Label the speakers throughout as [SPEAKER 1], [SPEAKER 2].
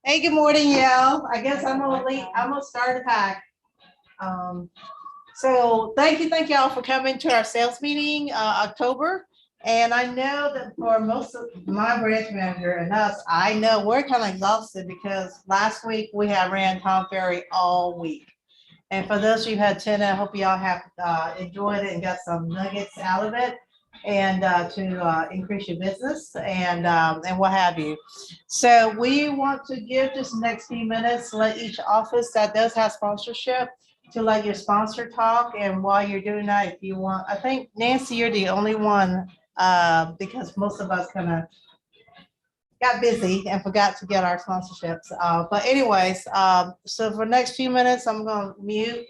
[SPEAKER 1] Hey, good morning, y'all. I guess I'm gonna lead, I'm gonna start the pack. Um, so thank y'all for coming to our sales meeting, October. And I know that for most of my branch manager and us, I know we're kind of exhausted because last week we had ran Tom Ferry all week. And for those of you who had attended, I hope y'all have enjoyed it and got some nuggets out of it and to increase your business and what have you. So we want to give just the next few minutes, let each office that does have sponsorship to let your sponsor talk. And while you're doing that, if you want, I think Nancy, you're the only one because most of us kind of got busy and forgot to get our sponsorships. But anyways, so for the next few minutes, I'm going to mute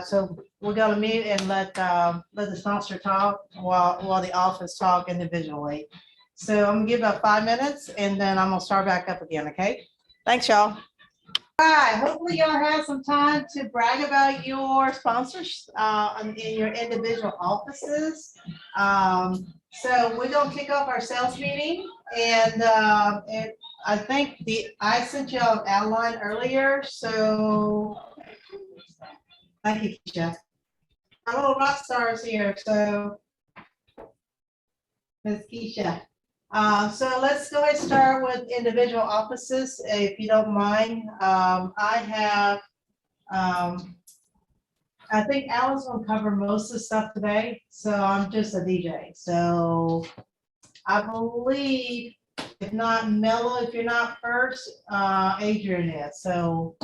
[SPEAKER 1] so we're going to mute and let the sponsor talk while the office talk individually. So I'm gonna give about 5 minutes and then I'm gonna start back up again. Okay. Thanks, y'all. All right, hopefully y'all have some time to brag about your sponsors in your individual offices. So we're gonna kick off our sales meeting, and I think I sent y'all an outline earlier. So thank you, Keisha. Our little rock stars here. So Ms. Keisha. So let's go ahead and start with individual offices, if you don't mind. I have, I think Alan's gonna cover most of the stuff today, so I'm just a DJ. So I believe, if not Mellow, if you're not first, Adrian is. So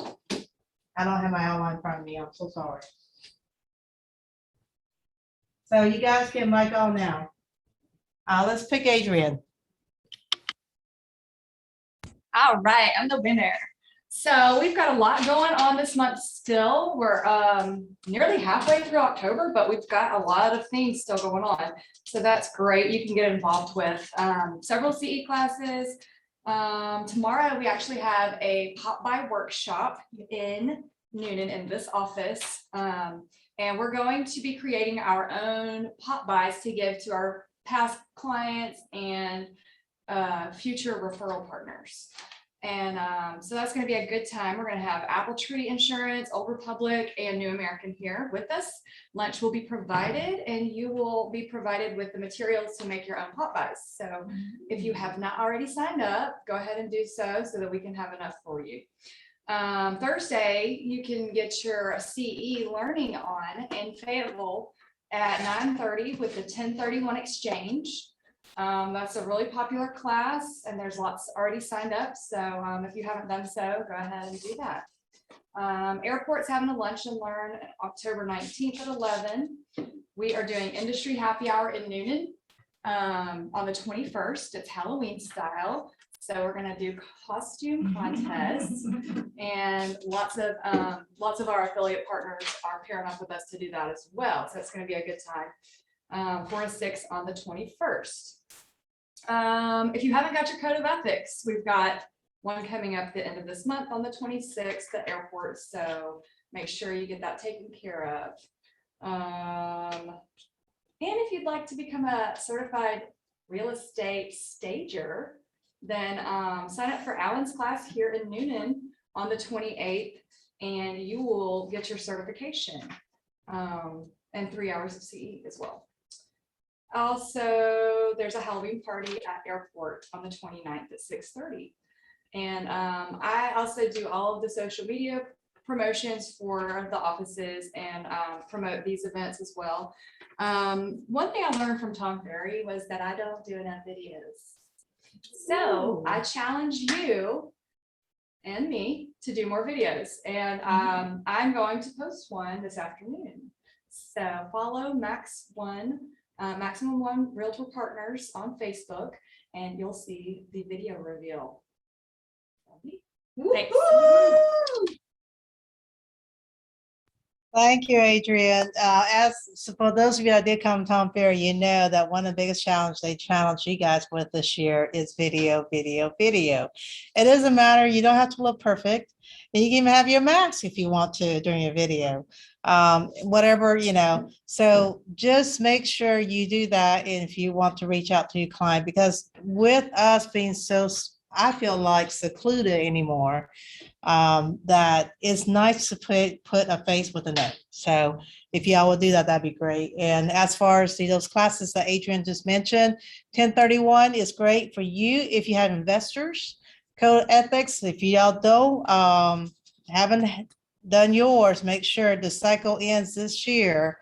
[SPEAKER 1] I don't have my outline in front of me. I'm so sorry. So you guys can mic on now. Let's pick Adrian.
[SPEAKER 2] All right, I'm the winner. So we've got a lot going on this month still. We're nearly halfway through October, but we've got a lot of things still going on. So that's great. You can get involved with several CE classes. Tomorrow we actually have a pop-by workshop in Noonan in this office. And we're going to be creating our own pop-bys to give to our past clients and future referral partners. And so that's going to be a good time. We're going to have Apple Tree Insurance, Old Republic, and New American here with us. Lunch will be provided, and you will be provided with the materials to make your own pop buys. So if you have not already signed up, go ahead and do so that we can have enough for you. Thursday, you can get your CE learning on in Fayetteville at 9:30 with the 1031 exchange. That's a really popular class and there's lots already signed up. So if you haven't done so, go ahead and do that. Airport's having a lunch and learn October 19th at 11. We are doing industry happy hour in Noonan on the 21st. It's Halloween style. So we're going to do costume contests and lots of our affiliate partners are pairing up with us to do that as well. So it's going to be a good time. 4 to 6 on the 21st. If you haven't got your code of ethics, we've got one coming up at the end of this month on the 26th at airport. So make sure you get that taken care of. And if you'd like to become a certified real estate stager, then sign up for Alan's class here in Noonan on the 28th, and you will get your certification and 3 hours of CE as well. Also, there's a Halloween party at airport on the 29th at 6:30. And I also do all of the social media promotions for the offices and promote these events as well. One thing I learned from Tom Ferry was that I don't do enough videos. So I challenge you and me to do more videos. And I'm going to post one this afternoon. So follow Maximum One Realtor Partners on Facebook, and you'll see the video reveal. Thanks.
[SPEAKER 1] Thank you, Adrian. So for those of you that did come to Tom Ferry, you know that one of the biggest challenges they challenge you guys with this year is video, video, video. It doesn't matter. You don't have to look perfect. And you can even have your mask if you want to during your video. Whatever, So just make sure you do that if you want to reach out to your client, because with us being so, I feel like secluded anymore, that it's nice to put a face with a name. So if y'all would do that, that'd be great. And as far as those classes that Adrian just mentioned, 1031 is great for you if you have investors. Code ethics, if y'all don't, haven't done yours, make sure the cycle ends this year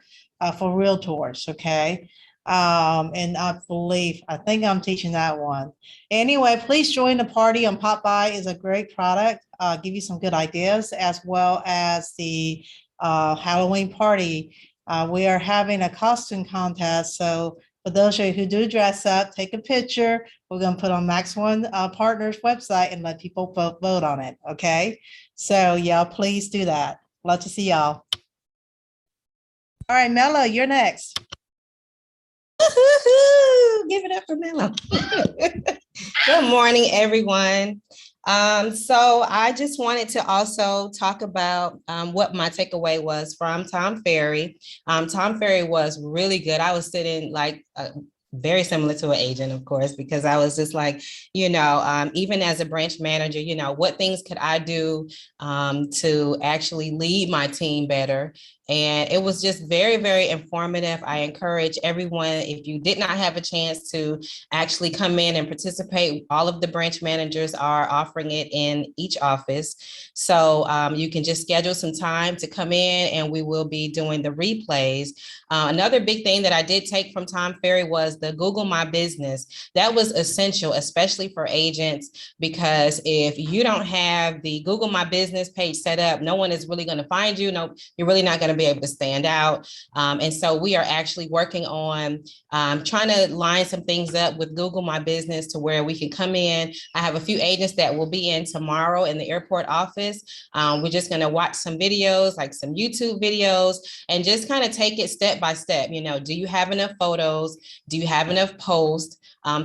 [SPEAKER 1] for realtors, okay? And I think I'm teaching that one. Anyway, please join the party on Pop By is a great product. Give you some good ideas, as well as the Halloween party. We are having a costume contest. So for those of you who do dress up, take a picture. We're going to put on Max One Partners website and let people vote on it. Okay. So y'all, please do that. Love to see y'all. All right, Mellow, you're next.
[SPEAKER 3] Give it up for Mellow. Good morning, everyone. So I just wanted to also talk about what my takeaway was from Tom Ferry. Tom Ferry was really good. I was sitting like very similar to an agent, of course, because I was just like, even as a branch manager, what things could I do to actually lead my team better? And it was just very, very informative. I encourage everyone, if you did not have a chance to actually come in and participate, all of the branch managers are offering it in each office. So you can just schedule some time to come in and we will be doing the replays. Another big thing that I did take from Tom Ferry was the Google My Business. That was essential, especially for agents, because if you don't have the Google My Business page set up, no one is really going to find you. No, you're really not going to be able to stand out. And so we are actually working on trying to line some things up with Google My Business to where we can come in. I have a few agents that will be in tomorrow in the airport office. We're just going to watch some videos, like some YouTube videos, and just kind of take it step by step. Do you have enough photos? Do you have enough posts?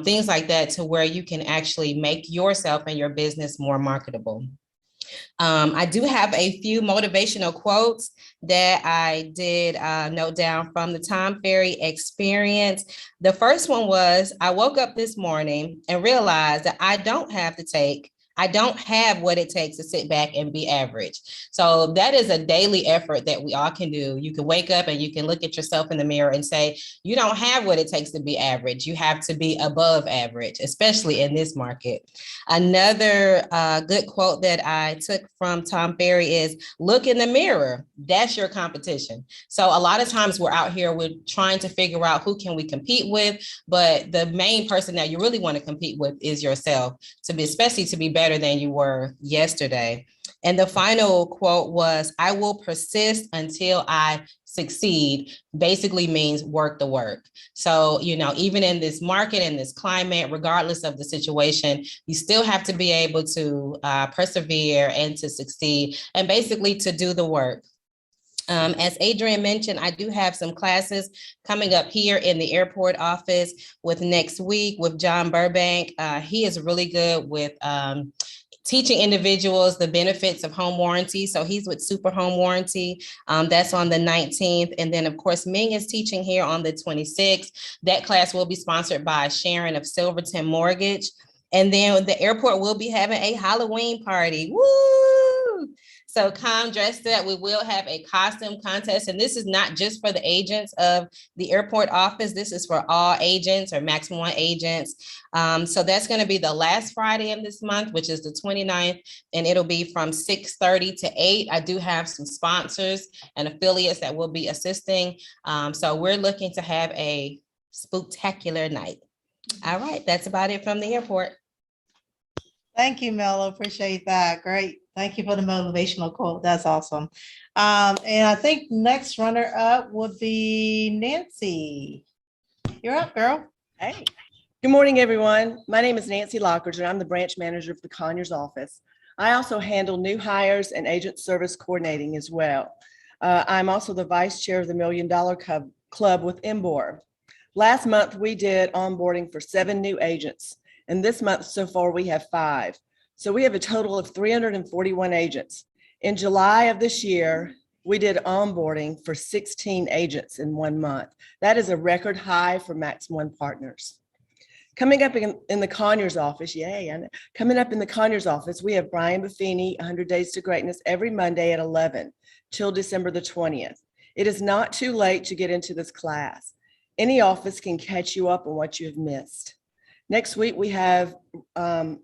[SPEAKER 3] Things like that, to where you can actually make yourself and your business more marketable. I do have a few motivational quotes that I did note down from the Tom Ferry experience. The first one was, I woke up this morning and realized that I don't have what it takes to sit back and be average. So that is a daily effort that we all can do. You can wake up and you can look at yourself in the mirror and say, you don't have what it takes to be average. You have to be above average, especially in this market. Another good quote that I took from Tom Ferry is, look in the mirror. That's your competition. So a lot of times we're out here, we're trying to figure out who can we compete with, but the main person that you really want to compete with is yourself, especially to be better than you were yesterday. And the final quote was, I will persist until I succeed, basically means work the work. So, even in this market, in this climate, regardless of the situation, you still have to be able to persevere and to succeed, and basically to do the work. As Adrian mentioned, I do have some classes coming up here in the airport office with next week with John Burbank. He is really good with teaching individuals the benefits of home warranty. So he's with Super Home Warranty. That's on the 19th. And then, of course, Ming is teaching here on the 26th. That class will be sponsored by Sharon of Silverton Mortgage. And then the airport will be having a Halloween party. Woo! So come dressed up. We will have a costume contest. And this is not just for the agents of the airport office. This is for all agents or maximum one agents. So that's going to be the last Friday of this month, which is the 29th. And it'll be from 6:30 to 8. I do have some sponsors and affiliates that will be assisting. So we're looking to have a spooktacular night. All right. That's about it from the airport.
[SPEAKER 1] Thank you, Mello. Appreciate that. Great. Thank you for the motivational quote. That's awesome. And I think next runner up would be Nancy. You're up, girl.
[SPEAKER 4] Hey, good morning, everyone. My name is Nancy Lockridge, and I'm the branch manager of the Conyers office. I also handle new hires and agent service coordinating as well. I'm also the vice chair of the $1 Million Club with MBOR. Last month, we did onboarding for 7 new agents, and this month so far, we have 5. So we have a total of 341 agents. In July of this year, we did onboarding for 16 agents in 1 month. That is a record high for Max One Partners. Coming up in the Conyers office, yay, and coming up in the Conyers office, we have Brian Buffini, 100 Days to Greatness, every Monday at 11 till December the 20th. It is not too late to get into this class. Any office can catch you up on what you have missed. Next week, we have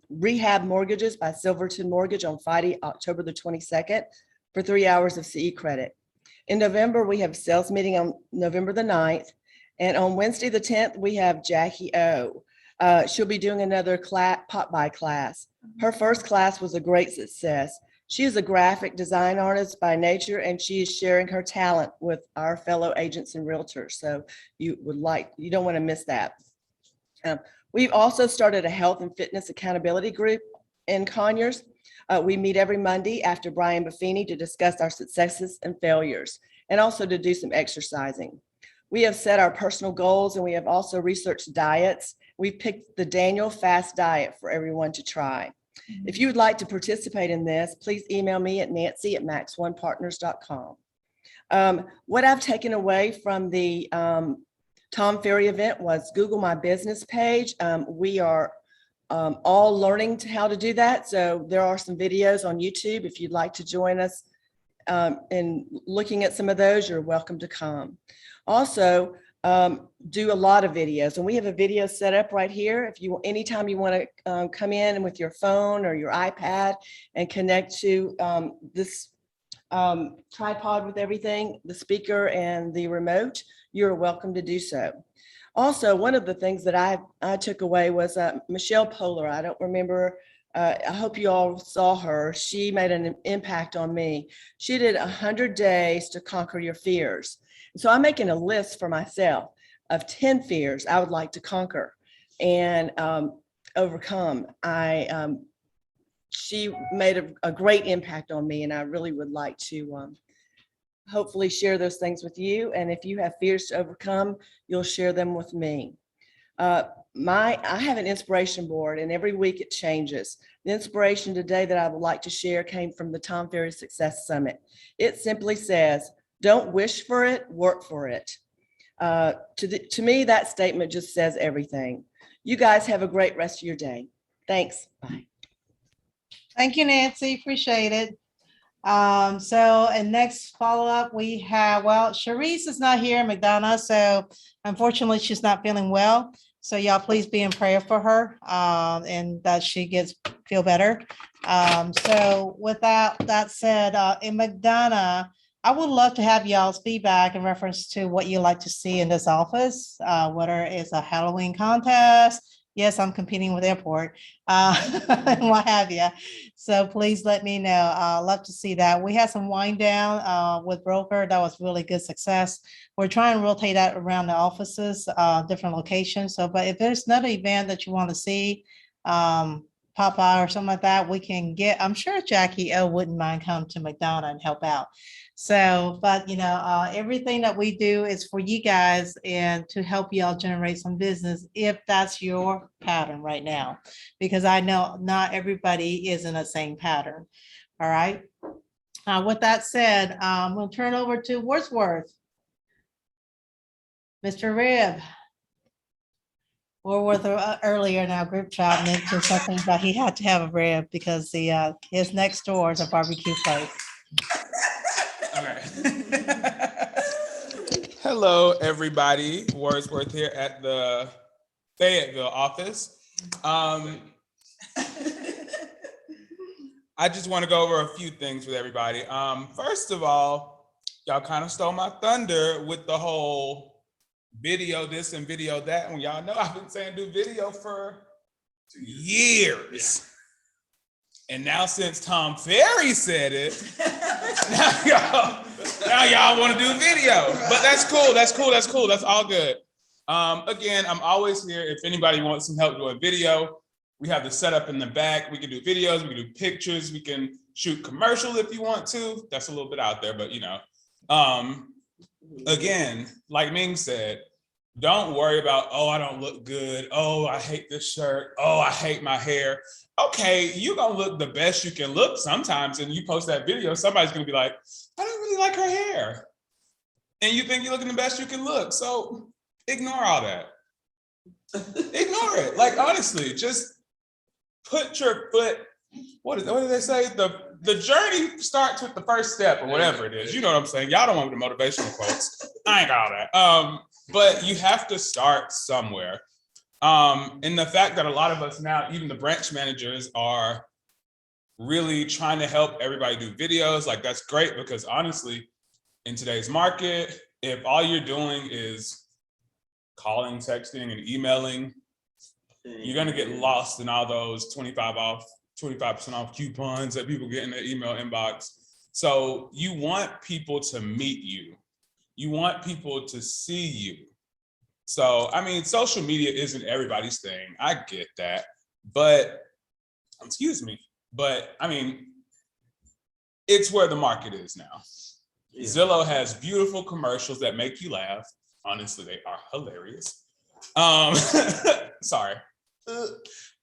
[SPEAKER 4] Rehab Mortgages by Silverton Mortgage on Friday, October the 22nd for 3 hours of CE credit. In November, we have sales meeting on November the 9th. And on Wednesday the 10th, we have Jackie O. She'll be doing another pop-by class. Her first class was a great success. She is a graphic design artist by nature, and she is sharing her talent with our fellow agents and realtors. So you don't want to miss that. We've also started a health and fitness accountability group in Conyers. We meet every Monday after Brian Buffini to discuss our successes and failures, and also to do some exercising. We have set our personal goals, and we have also researched diets. We've picked the Daniel Fast Diet for everyone to try. If you would like to participate in this, please email me at nancy@maxonepartners.com. What I've taken away from the Tom Ferry event was Google My Business page. We are all learning how to do that. So there are some videos on YouTube. If you'd like to join us in looking at some of those, you're welcome to come. Also, do a lot of videos, and we have a video set up right here. If you, anytime you want to come in with your phone or your iPad and connect to this tripod with everything, the speaker and the remote, you're welcome to do so. Also, one of the things that I took away was Michelle Polar. I don't remember. I hope you all saw her. She made an impact on me. She did 100 days to conquer your fears. So I'm making a list for myself of 10 fears I would like to conquer and overcome. She made a great impact on me, and I really would like to hopefully share those things with you. And if you have fears to overcome, you'll share them with me. I have an inspiration board, and every week it changes. The inspiration today that I would like to share came from the Tom Ferry Success Summit. It simply says, don't wish for it, work for it. To me, that statement just says everything. You guys have a great rest of your day. Thanks. Bye.
[SPEAKER 1] Thank you, Nancy. Appreciate it. And next follow-up, we have, Sharice is not here, McDonough, so unfortunately, she's not feeling well. So y'all please be in prayer for her and that she feel better. So with that said, in McDonough, I would love to have y'all's feedback in reference to what you like to see in this office, whether it's a Halloween contest. Yes, I'm competing with airport and what have you. So please let me know. I'd love to see that. We had some wind down with broker. That was really good success. We're trying to rotate that around the offices, different locations. So, but if there's another event that you want to see, pop by or something like that, we can get, I'm sure Jackie O wouldn't mind coming to McDonough and help out. So, but everything that we do is for you guys and to help y'all generate some business if that's your pattern right now, because I know not everybody is in the same pattern. All right. With that said, we'll turn over to Wardworth. Mr. Rib. Wardworth earlier in our group chat mentioned something about he had to have a rib because his next door is a barbecue place.
[SPEAKER 5] All right. Hello, everybody. Wordsworth here at the Fayetteville office. I just want to go over a few things with everybody. First of all, y'all kind of stole my thunder with the whole video this and video that. When y'all know I've been saying do video for years. And now since Tom Ferry said it, now y'all want to do video. But that's cool. That's all good. Again, I'm always here. If anybody wants some help doing video, we have the setup in the back. We can do videos, we can do pictures, we can shoot commercial if you want to. That's a little bit out there, but Again, like Ming said, don't worry about, oh, I don't look good. Oh, I hate this shirt. Oh, I hate my hair. Okay, you're gonna look the best you can look sometimes, and you post that video, somebody's gonna be like, I don't really like her hair. And you think you're looking the best you can look. So ignore all that. Ignore it. Like, honestly, just put your foot, what do they say? The journey starts with the first step or whatever it is. You know what I'm saying? Y'all don't want the motivational quotes. I ain't got all that. But you have to start somewhere. And the fact that a lot of us now, even the branch managers, are really trying to help everybody do videos, like that's great, because honestly, in today's market, if all you're doing is calling, texting, and emailing, you're gonna get lost in all those 25% off coupons that people get in their email inbox. So you want people to meet you. You want people to see you. So, I mean, social media isn't everybody's thing. I get that, but, excuse me, but I mean, it's where the market is now. Yeah. Zillow has beautiful commercials that make you laugh. Honestly, they are hilarious. Sorry.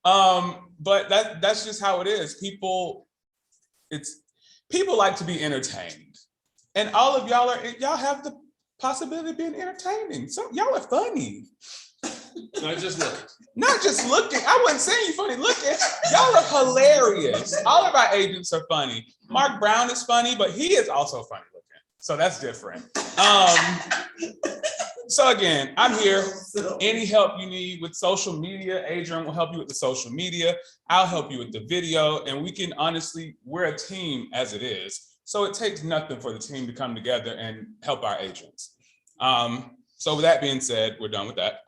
[SPEAKER 5] But that's just how it is. People like to be entertained. And all of y'all have the possibility of being entertaining. So y'all are funny.
[SPEAKER 6] Not just looking.
[SPEAKER 5] Not just looking. I wasn't saying you funny looking. Y'all are hilarious. All of our agents are funny. Mark Brown is funny, but he is also funny looking. So that's different. So again, I'm here. Any help you need with social media, Adrian will help you with the social media. I'll help you with the video. And we can honestly, we're a team as it is. So it takes nothing for the team to come together and help our agents. So with that being said, we're done with that.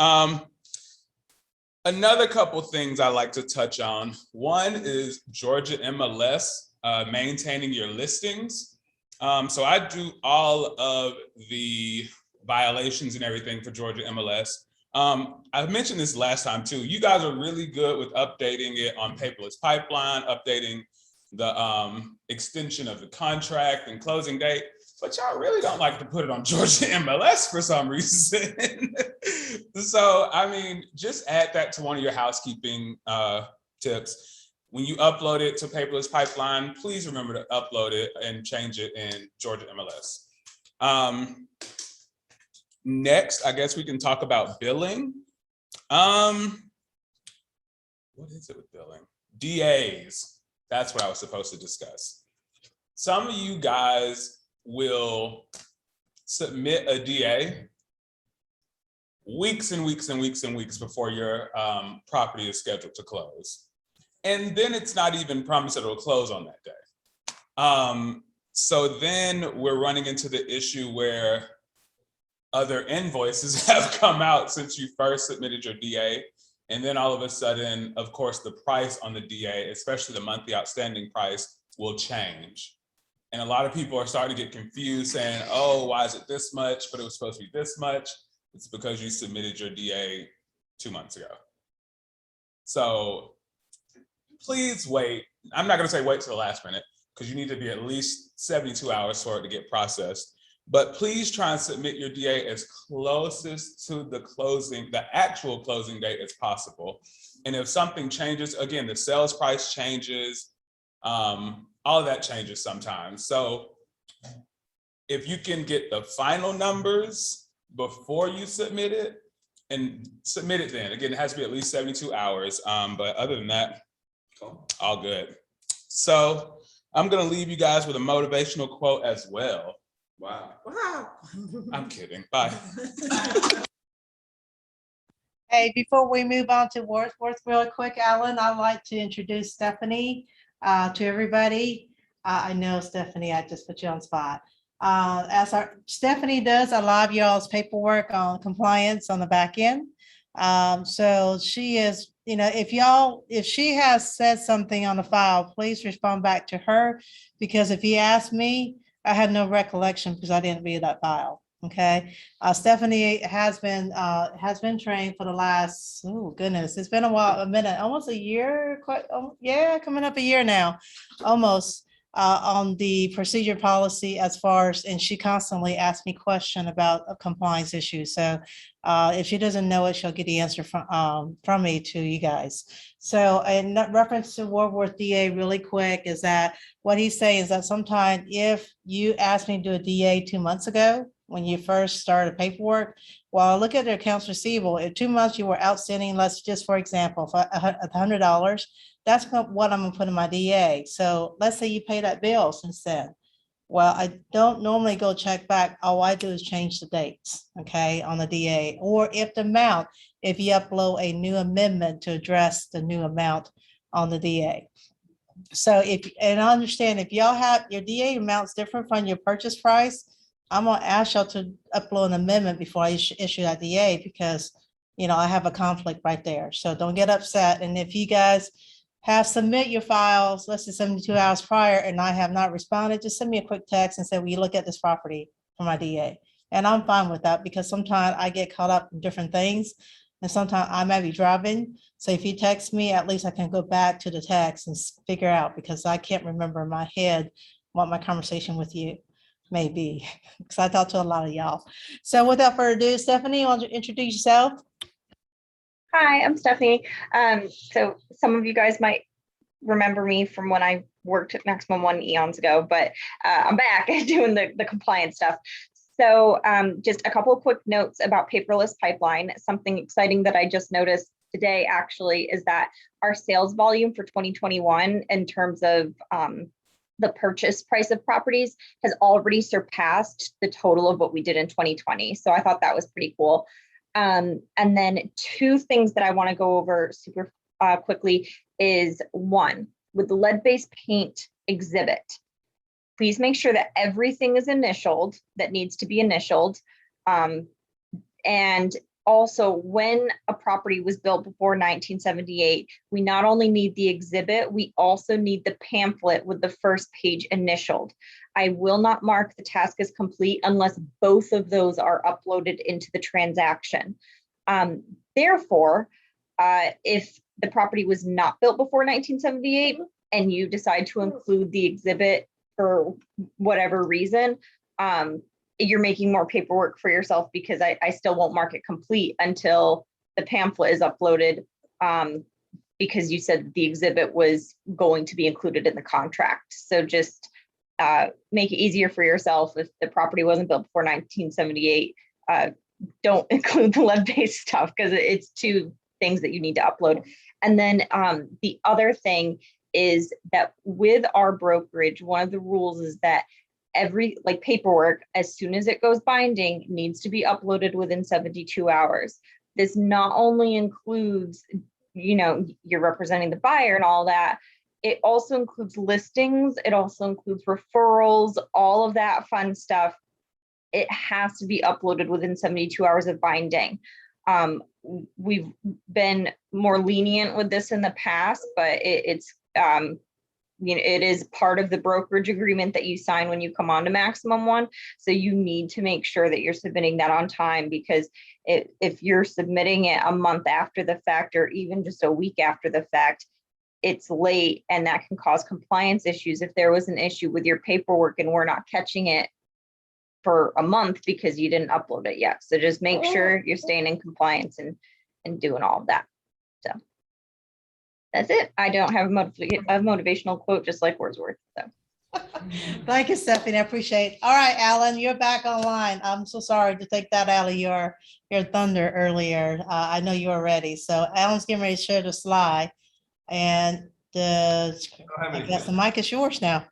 [SPEAKER 5] Another couple things I like to touch on. One is Georgia MLS, maintaining your listings. So I do all of the violations and everything for Georgia MLS. I mentioned this last time too. You guys are really good with updating it on Paperless Pipeline, updating the extension of the contract and closing date, but y'all really don't like to put it on Georgia MLS for some reason. So, I mean, just add that to one of your housekeeping tips. When you upload it to Paperless Pipeline, please remember to upload it and change it in Georgia MLS. Next, I guess we can talk about billing. What is it with billing? DAs. That's what I was supposed to discuss. Some of you guys will submit a DA weeks and weeks and weeks and weeks before your property is scheduled to close. And then it's not even promised that it'll close on that day. So then we're running into the issue where other invoices have come out since you first submitted your DA. And then all of a sudden, of course, the price on the DA, especially the monthly outstanding price, will change. And a lot of people are starting to get confused saying, oh, why is it this much? But it was supposed to be this much. It's because you submitted your DA 2 months ago. So please wait. I'm not going to say wait till the last minute, because you need to be at least 72 hours for it to get processed. But please try and submit your DA as closest to the actual closing date as possible. And if something changes, again, the sales price changes, all of that changes sometimes. So if you can get the final numbers before you submit it, and submit it then. Again, it has to be at least 72 hours. But other than that, all good. So I'm gonna leave you guys with a motivational quote as well.
[SPEAKER 6] Wow.
[SPEAKER 5] I'm kidding. Bye.
[SPEAKER 1] Hey, before we move on to Wardworth real quick, Alan, I'd like to introduce Stephanie to everybody. I know, Stephanie, I just put you on the spot. Stephanie does a lot of y'all's paperwork on compliance on the back end. So she is, if she has said something on the file, please respond back to her, because if you ask me, I had no recollection because I didn't read that file. Okay. Stephanie has been trained for the last, oh goodness, it's been a minute, almost a year, coming up a year now, almost. on the procedure policy as far as, and she constantly asks me question about a compliance issues. So if she doesn't know it, she'll get the answer from me to you guys. So in reference to Wardworth DA really quick is that what he's saying is that sometimes if you asked me to do a DA 2 months ago, when you first started paperwork, well, look at the accounts receivable. In 2 months, you were outstanding, let's just, for example, for $100, that's what I'm gonna put in my DA. So let's say you pay that bill since then. Well, I don't normally go check back. All I do is change the dates, okay, on the DA. Or if the amount, if you upload a new amendment to address the new amount on the DA. So and I understand if y'all have your DA amounts different from your purchase price, I'm gonna ask y'all to upload an amendment before I issue that DA because, I have a conflict right there. So don't get upset. And if you guys have submit your files, let's say 72 hours prior, and I have not responded, just send me a quick text and say, will you look at this property for my DA? And I'm fine with that because sometimes I get caught up in different things. And sometimes I might be driving. So if you text me, at least I can go back to the text and figure out because I can't remember in my head what my conversation with you may be. Because I talk to a lot of y'all. So without further ado, Stephanie, you want to introduce yourself?
[SPEAKER 7] Hi, I'm Stephanie. So some of you guys might remember me from when I worked at Maximum One eons ago, but I'm back doing the compliance stuff. So just a couple of quick notes about paperless pipeline. Something exciting that I just noticed today actually is that our sales volume for 2021 in terms of the purchase price of properties has already surpassed the total of what we did in 2020. So I thought that was pretty cool. And then two things that I want to go over super quickly is one, with the lead-based paint exhibit, please make sure that everything is initialed that needs to be initialed. And also, when a property was built before 1978, we not only need the exhibit, we also need the pamphlet with the first page initialed. I will not mark the task as complete unless both of those are uploaded into the transaction. Therefore, if the property was not built before 1978 and you decide to include the exhibit for whatever reason, you're making more paperwork for yourself because I still won't mark it complete until the pamphlet is uploaded because you said that the exhibit was going to be included in the contract. So just make it easier for yourself. If the property wasn't built before 1978, don't include the lead-based stuff because it's two things that you need to upload. And then the other thing is that with our brokerage, one of the rules is that every paperwork, as soon as it goes binding, needs to be uploaded within 72 hours. This not only includes, you're representing the buyer and all that, it also includes listings, it also includes referrals, all of that fun stuff. It has to be uploaded within 72 hours of binding. We've been more lenient with this in the past, but it's it is part of the brokerage agreement that you sign when you come on to Maximum One. So you need to make sure that you're submitting that on time because if you're submitting it a month after the fact or even just a week after the fact, it's late and that can cause compliance issues. If there was an issue with your paperwork and we're not catching it for a month because you didn't upload it yet. So just make sure you're staying in compliance and doing all of that. So that's it. I don't have a motivational quote, just like Wordsworth. So
[SPEAKER 1] Thank you, Stephanie. I appreciate it. All right, Alan, you're back online. I'm so sorry to take that out of your thunder earlier. I know you were ready. So Alan's getting ready to share the slide. And I guess the mic is yours now.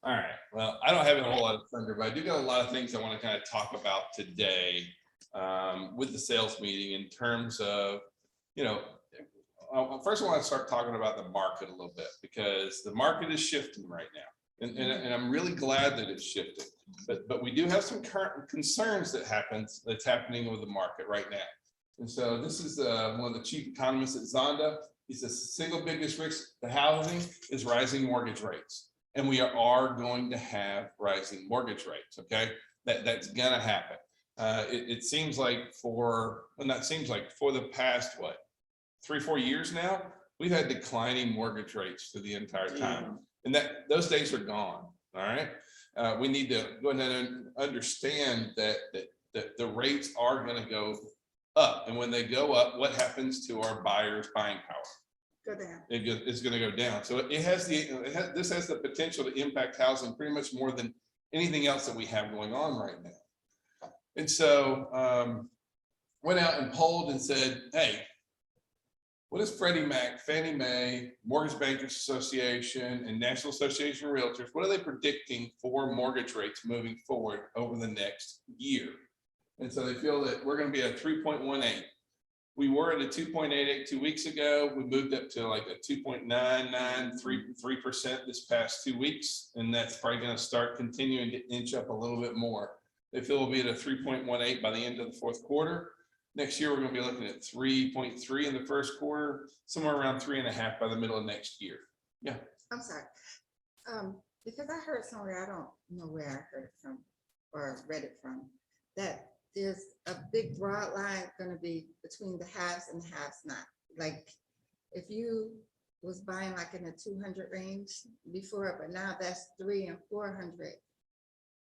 [SPEAKER 6] All right. Well, I don't have a whole lot of thunder, but I do got a lot of things I want to kind of talk about today with the sales meeting in terms of, first I want to start talking about the market a little bit because the market is shifting right now. And I'm really glad that it's shifted, but we do have some current concerns that's happening with the market right now. And so this is one of the chief economists at Zonda. He says the single biggest risk to housing is rising mortgage rates. And we are going to have rising mortgage rates, okay? That's gonna happen. It seems like for the past, 3-4 years now, we've had declining mortgage rates for the entire time. And that those days are gone. All right. We need to go ahead and understand that the rates are going to go up. And when they go up, what happens to our buyers' buying power?
[SPEAKER 8] Go down.
[SPEAKER 6] It's going to go down. So this has the potential to impact housing pretty much more than anything else that we have going on right now. And so went out and polled and said, hey, what is Freddie Mac, Fannie Mae, Mortgage Bankers Association, and National Association of Realtors, what are they predicting for mortgage rates moving forward over the next year? And so they feel that we're going to be at 3.18. We were at a 2.88 2 weeks ago. We moved up to like a 2.993% this past 2 weeks. And that's probably going to start continuing to inch up a little bit more. They feel we'll be at a 3.18 by the end of the fourth quarter. Next year, we're going to be looking at 3.3 in the first quarter, somewhere around 3.5 by the middle of next year. Yeah.
[SPEAKER 8] I'm sorry. Because I heard somewhere, I don't know where I heard it from or read it from, that there's a big broad line going to be between the haves and the haves not. Like if you was buying like in the 200 range before, but now that's 300 and 400.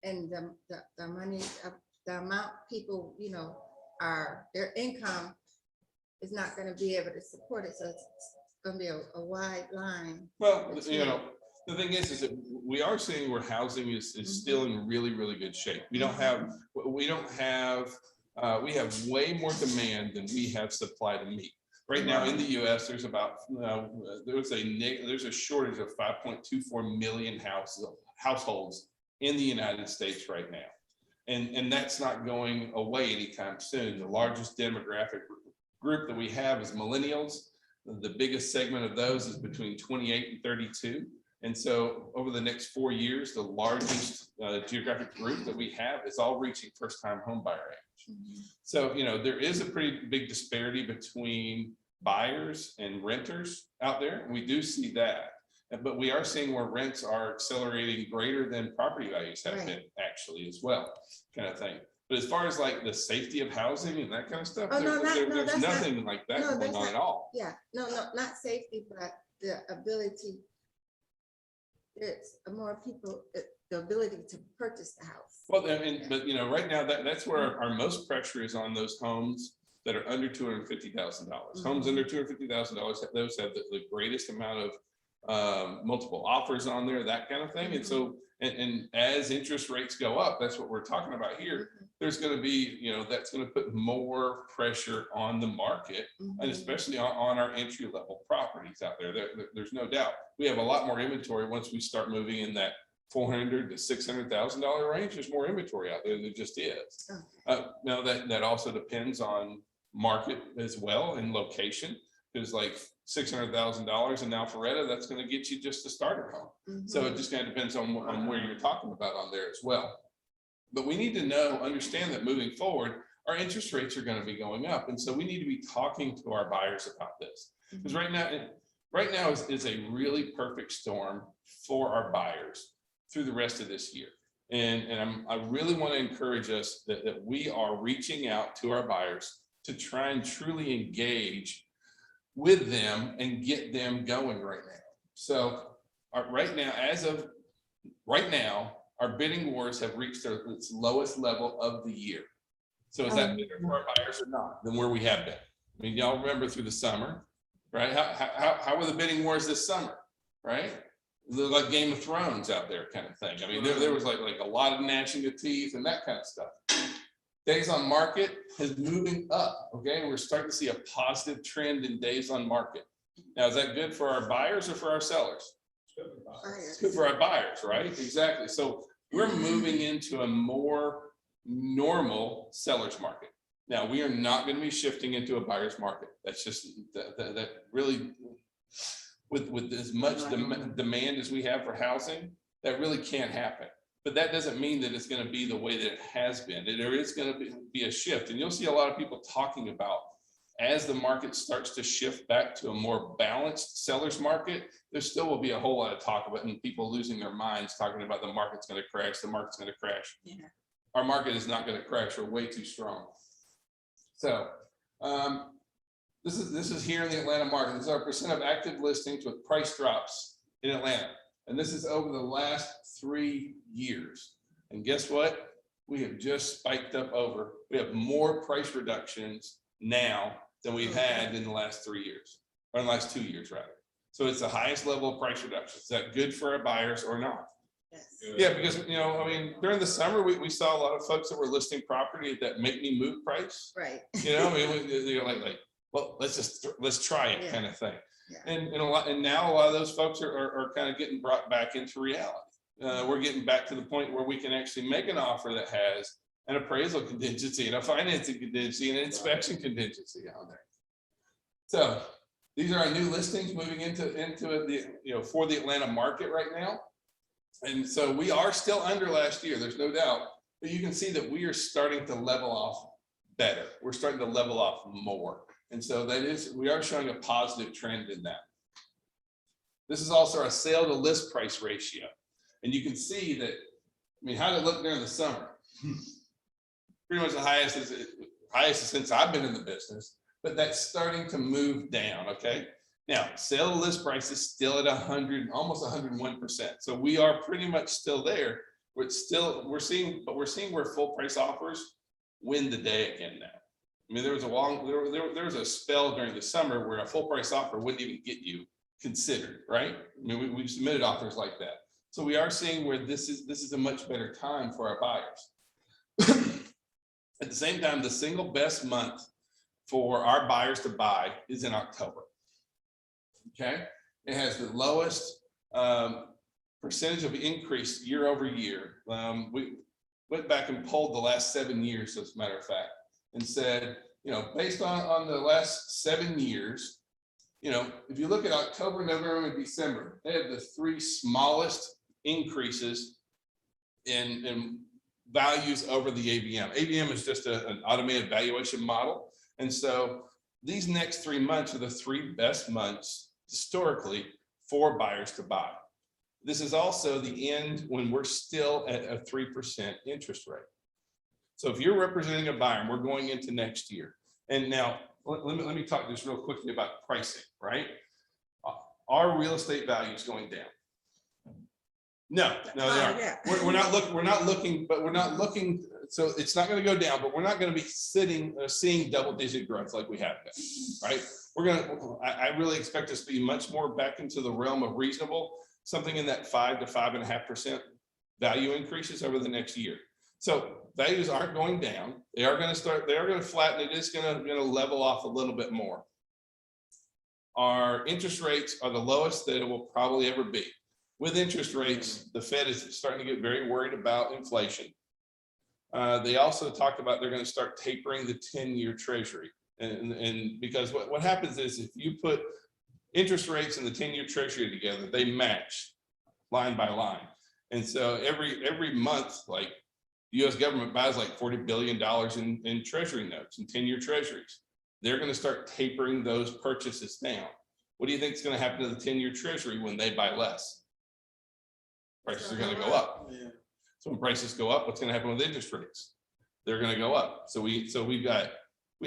[SPEAKER 8] And the money, the amount people, you know, their income is not going to be able to support it. So it's going to be a wide line.
[SPEAKER 6] Well, you know, the thing is that we are seeing where housing is still in really, really good shape. We have way more demand than we have supply to meet. Right now in the U.S., there's about there's a shortage of 5.24 million households in the United States right now. And that's not going away anytime soon. The largest demographic group that we have is millennials. The biggest segment of those is between 28 and 32. And so over the next 4 years, the largest geographic group that we have is all reaching first-time home buyer age. So, you know, there is a pretty big disparity between buyers and renters out there. And we do see that. But we are seeing where rents are accelerating greater than property values have been actually as well, kind of thing. But as far as like the safety of housing and that kind of stuff, there's nothing like that going on at all.
[SPEAKER 8] Yeah, no, not safety, but the ability, it's more people, the ability to purchase the house.
[SPEAKER 6] Well, but you know, right now that's where our most pressure is on those homes that are under $250,000. Homes under $250,000, those have the greatest amount of multiple offers on there, that kind of thing. And so, and as interest rates go up, that's what we're talking about here. There's going to be, you know, that's going to put more pressure on the market, and especially on our entry level properties out there. There's no doubt. We have a lot more inventory once we start moving in that $400,000 to $600,000 range. There's more inventory out there. There just is. Now that also depends on market as well and location. Because like $600,000 in Alpharetta, that's going to get you just a starter home. So it just kind of depends on where you're talking about on there as well. But we need to understand that moving forward, our interest rates are going to be going up. And so we need to be talking to our buyers about this. Because right now is a really perfect storm for our buyers through the rest of this year. And I really want to encourage us that we are reaching out to our buyers to try and truly engage with them and get them going right now. So right now, our bidding wars have reached its lowest level of the year. So is that better for our buyers or not than where we have been? I mean, y'all remember through the summer, right? How were the bidding wars this summer, right? Like Game of Thrones out there kind of thing. I mean, there was like a lot of gnashing of teeth and that kind of stuff. Days on market is moving up, okay? We're starting to see a positive trend in days on market. Now, is that good for our buyers or for our sellers? It's good for our buyers, right? Exactly. So we're moving into a more normal seller's market. Now, we are not going to be shifting into a buyer's market. That's just that really, with as much demand as we have for housing, that really can't happen. But that doesn't mean that it's going to be the way that it has been. There is going to be a shift. And you'll see a lot of people talking about as the market starts to shift back to a more balanced seller's market, there still will be a whole lot of talk about and people losing their minds talking about the market's going to crash, the market's going to crash. Yeah. Our market is not going to crash. We're way too strong. So this is here in the Atlanta market. This is our percent of active listings with price drops in Atlanta. And this is over the last 3 years. And guess what? We have just spiked up over. We have more price reductions now than we've had in the last 3 years, or in the last 2 years, rather. So it's the highest level of price reduction. Is that good for our buyers or not?
[SPEAKER 8] Yes.
[SPEAKER 6] Yeah, because, you know, I mean, during the summer, we saw a lot of folks that were listing property at that make me move price.
[SPEAKER 8] Right.
[SPEAKER 6] You know, I mean, they're like, well, let's try it
[SPEAKER 8] Yeah.
[SPEAKER 6] kind of thing.
[SPEAKER 8] Yeah.
[SPEAKER 6] And now a lot of those folks are kind of getting brought back into reality. We're getting back to the point where we can actually make an offer that has an appraisal contingency and a financing contingency and an inspection contingency on there. So these are our new listings moving into the, you know, for the Atlanta market right now. And so we are still under last year, there's no doubt, but you can see that we are starting to level off better. We're starting to level off more. And so we are showing a positive trend in that. This is also our sale to list price ratio. And you can see that, I mean, how did it look during the summer? Pretty much the highest since I've been in the business, but that's starting to move down, okay? Now, sale to list price is still at 100, almost 101%. So we are pretty much still there. We're seeing where full price offers win the day again now. I mean, there was a spell during the summer where a full price offer wouldn't even get you considered, right? I mean, we've submitted offers like that. So we are seeing where this is a much better time for our buyers. At the same time, the single best month for our buyers to buy is in October. Okay, it has the lowest percentage of increase year over year. We went back and polled the last 7 years, as a matter of fact, and said, you know, based on the last 7 years, you know, if you look at October, November, and December, they have the 3 smallest increases in values over the AVM. AVM is just an automated valuation model. And so these next 3 months are the 3 best months historically for buyers to buy. This is also the end when we're still at a 3% interest rate. So if you're representing a buyer and we're going into next year, and now let me talk just real quickly about pricing, right? Are real estate values going down? No, they aren't.
[SPEAKER 8] Yeah.
[SPEAKER 6] We're not looking. So it's not going to go down, but we're not going to be seeing double-digit growth like we have been, right? I really expect us to be much more back into the realm of reasonable, something in that 5 to 5.5% value increases over the next year. So values aren't going down. They are going to flatten. It is going to level off a little bit more. Our interest rates are the lowest that it will probably ever be. With interest rates, the Fed is starting to get very worried about inflation. They also talked about they're going to start tapering the 10-year treasury. And because what happens is if you put interest rates and the 10-year treasury together, they match line by line. And so every month, like the US government buys like $40 billion in treasury notes and 10-year treasuries. They're going to start tapering those purchases down. What do you think is going to happen to the 10-year treasury when they buy less? Prices are going to go up. Yeah. So when prices go up, what's going to happen with interest rates? They're going to go up. So we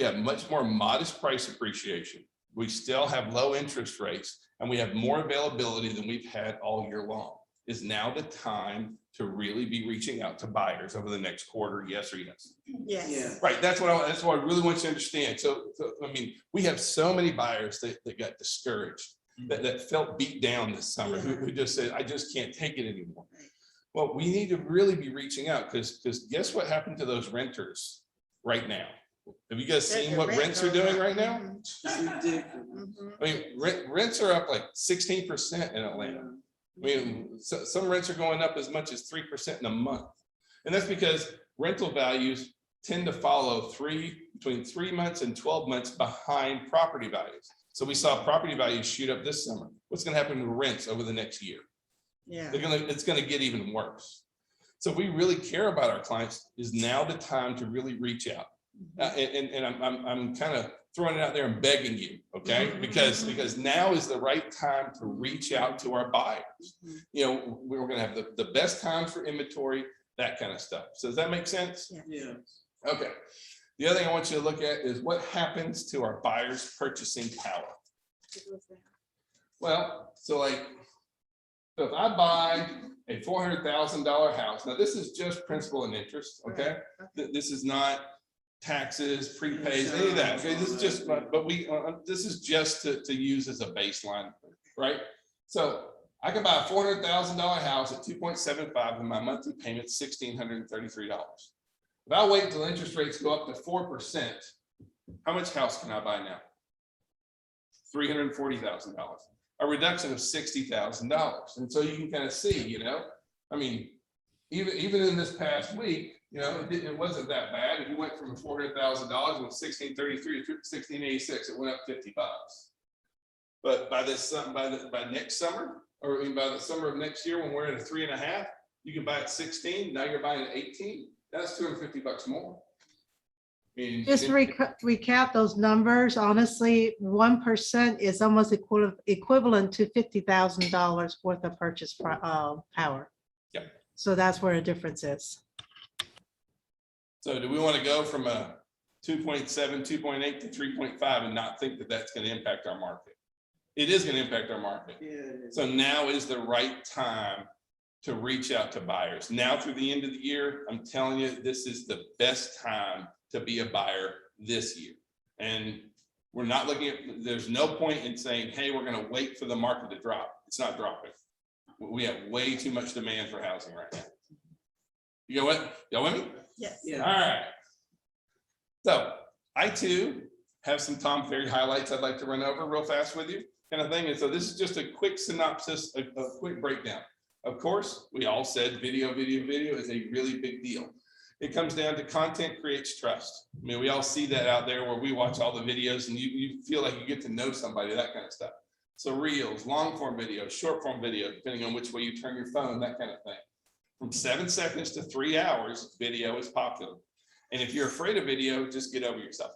[SPEAKER 6] have much more modest price appreciation. We still have low interest rates, and we have more availability than we've had all year long. Is now the time to really be reaching out to buyers over the next quarter? Yes or yes?
[SPEAKER 8] Yes. Yeah.
[SPEAKER 6] Right. That's what I really want you to understand. So I mean, we have so many buyers that got discouraged, that felt beat down this summer, who just said, I just can't take it anymore. Well, we need to really be reaching out because guess what happened to those renters right now? Have you guys seen what rents are doing right now? I mean, rents are up like 16% in Atlanta. I mean, some rents are going up as much as 3% in a month. And that's because rental values tend to follow between 3 months and 12 months behind property values. So we saw property values shoot up this summer. What's going to happen to rents over the next year? Yeah, it's going to get even worse. So if we really care about our clients, is now the time to really reach out. And I'm kind of throwing it out there and begging you, okay? Because now is the right time to reach out to our buyers. You know, we're going to have the best times for inventory, that kind of stuff. So does that make sense? Yeah. Okay. The other thing I want you to look at is what happens to our buyers' purchasing power. Well, so like So if I buy a $400,000 house, now this is just principal and interest, okay? This is not taxes, prepays, any of that. Okay, this is just, but we, this is just to use as a baseline, right? So I can buy a $400,000 house at 2.75 and my monthly payment's $1,633. If I wait until interest rates go up to 4%, how much house can I buy now? $340,000, a reduction of $60,000. And so you can kind of see, you know, I mean, even in this past week, you know, it wasn't that bad. If you went from $400,000 with 1633 to 1686, it went up $50. But by next summer, or by the summer of next year, when we're at a 3.5, you can buy it 16. Now you're buying at 18. That's $250 more. I mean,
[SPEAKER 1] Just recap those numbers. Honestly, 1% is almost equivalent to $50,000 worth of purchase power.
[SPEAKER 6] Yep.
[SPEAKER 1] So that's where the difference is.
[SPEAKER 6] So do we want to go from a 2.7, 2.8 to 3.5 and not think that that's going to impact our market? It is going to impact our market. So now is the right time to reach out to buyers. Now through the end of the year, I'm telling you, this is the best time to be a buyer this year. And we're not looking at, there's no point in saying, hey, we're going to wait for the market to drop. It's not dropping. We have way too much demand for housing right now. You go what? Y'all with me?
[SPEAKER 8] Yes.
[SPEAKER 6] All right. So I too have some Tom Ferry highlights I'd like to run over real fast with you, kind of thing. And so this is just a quick synopsis, a quick breakdown. Of course, we all said video is a really big deal. It comes down to content creates trust. I mean, we all see that out there where we watch all the videos and you feel like you get to know somebody, that kind of stuff. So reels, long form video, short form video, depending on which way you turn your phone, that kind of thing. From 7 seconds to 3 hours, video is popular. And if you're afraid of video, just get over yourself.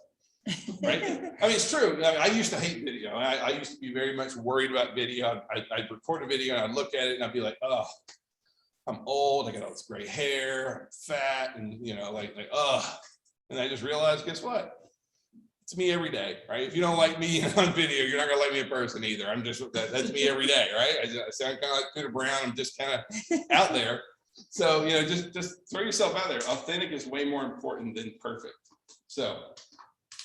[SPEAKER 6] Right? I mean, it's true. I used to hate video. I used to be very much worried about video. I'd record a video and I'd look at it and I'd be like, oh, I'm old. I got all this gray hair, I'm fat, and you know, oh. And I just realized, guess what? It's me every day, right? If you don't like me on video, you're not gonna like me in person either. I'm just, that's me every day, right? I sound kind of like Peter Brown. I'm just kind of out there. So, you know, just throw yourself out there. Authentic is way more important than perfect. So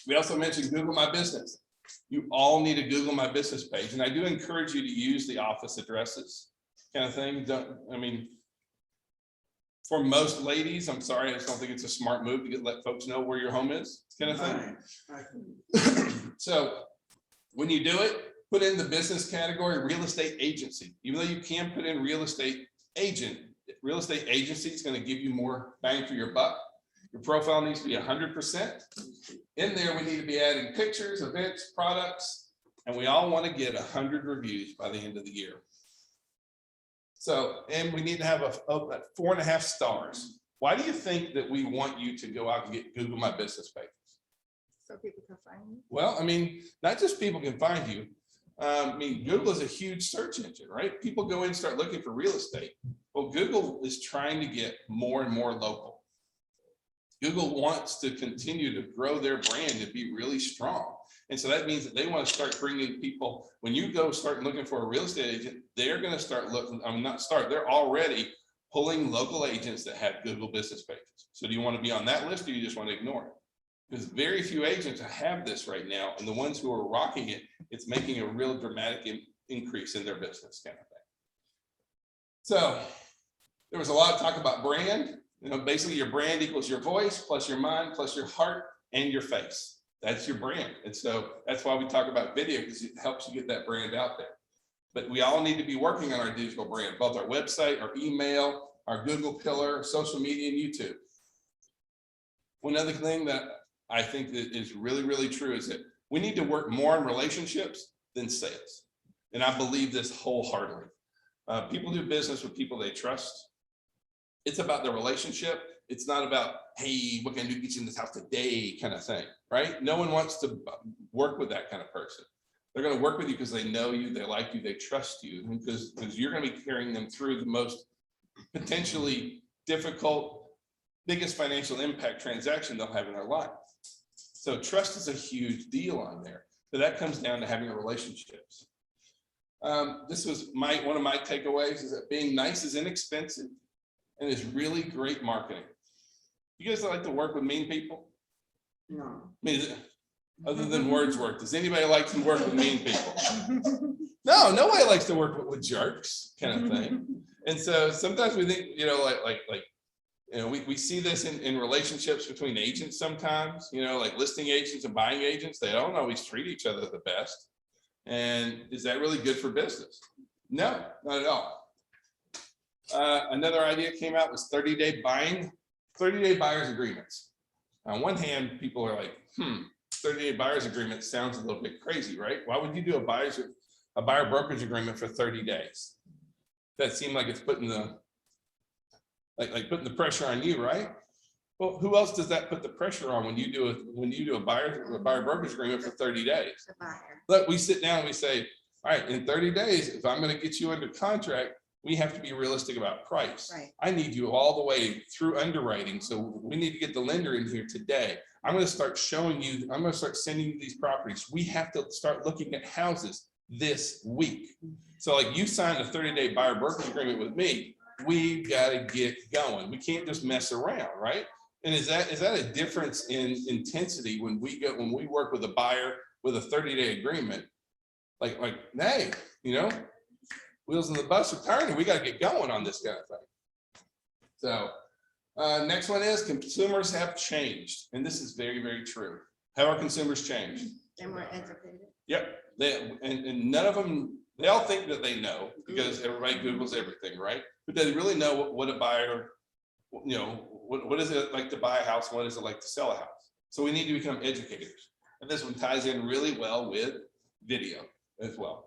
[SPEAKER 6] we also mentioned Google My Business. You all need a Google My Business page. And I do encourage you to use the office addresses kind of thing. I mean, for most ladies, I'm sorry, I just don't think it's a smart move to let folks know where your home is, kind of thing. So when you do it, put in the business category, real estate agency. Even though you can put in real estate agent, real estate agency is going to give you more bang for your buck. Your profile needs to be 100%. In there, we need to be adding pictures, events, products, and we all want to get 100 reviews by the end of the year. So, and we need to have a 4.5 stars. Why do you think that we want you to go out and get Google My Business pages?
[SPEAKER 8] So people can find you.
[SPEAKER 6] Well, I mean, not just people can find you. I mean, Google is a huge search engine, right? People go in and start looking for real estate. Well, Google is trying to get more and more local. Google wants to continue to grow their brand and be really strong. And so that means that they want to start bringing people, when you go start looking for a real estate agent, they're going to start looking, they're already pulling local agents that have Google business pages. So do you want to be on that list or you just want to ignore it? Because very few agents have this right now. And the ones who are rocking it, it's making a real dramatic increase in their business kind of thing. So there was a lot of talk about brand. You know, basically your brand equals your voice, plus your mind, plus your heart and your face. That's your brand. And so that's why we talk about video, because it helps you get that brand out there. But we all need to be working on our digital brand, both our website, our email, our Google pillar, social media, and YouTube. One other thing that I think that is really, really true is that we need to work more on relationships than sales. And I believe this wholeheartedly. People do business with people they trust. It's about the relationship. It's not about, hey, what can I do to get you in this house today kind of thing, right? No one wants to work with that kind of person. They're going to work with you because they know you, they like you, they trust you, because you're going to be carrying them through the most potentially difficult, biggest financial impact transaction they'll have in their life. So trust is a huge deal on there. So that comes down to having relationships. This was one of my takeaways is that being nice is inexpensive and is really great marketing. You guys like to work with mean people?
[SPEAKER 8] No.
[SPEAKER 6] I mean, other than Wordsworth, does anybody like to work with mean people? No, nobody likes to work with jerks, kind of thing. And so sometimes we think, we see this in relationships between agents sometimes, like listing agents and buying agents. They don't always treat each other the best. And is that really good for business? No, not at all. Another idea came out was 30-day buyer's agreements. On one hand, people are like, 30-day buyer's agreement sounds a little bit crazy, right? Why would you do a buyer brokerage agreement for 30 days? That seemed like it's putting the putting the pressure on you, right? Well, who else does that put the pressure on when you do a buyer brokerage agreement for 30 days?
[SPEAKER 8] The buyer.
[SPEAKER 6] Look, we sit down and we say, all right, in 30 days, if I'm going to get you under contract, we have to be realistic about price.
[SPEAKER 8] Right.
[SPEAKER 6] I need you all the way through underwriting. So we need to get the lender in here today. I'm going to start showing you, I'm going to start sending you these properties. We have to start looking at houses this week. So like you signed a 30-day buyer brokerage agreement with me, we've got to get going. We can't just mess around, right? And is that a difference in intensity when we work with a buyer with a 30-day agreement? Like, hey, wheels on the bus are turning. We got to get going on this kind of thing. So next one is consumers have changed. And this is very, very true. How are consumers changed?
[SPEAKER 8] They're more educated.
[SPEAKER 6] Yep. And none of them, they all think that they know because everybody Googles everything, right? But they really know what a buyer, what is it like to buy a house? What is it like to sell a house? So we need to become educators. And this one ties in really well with video as well.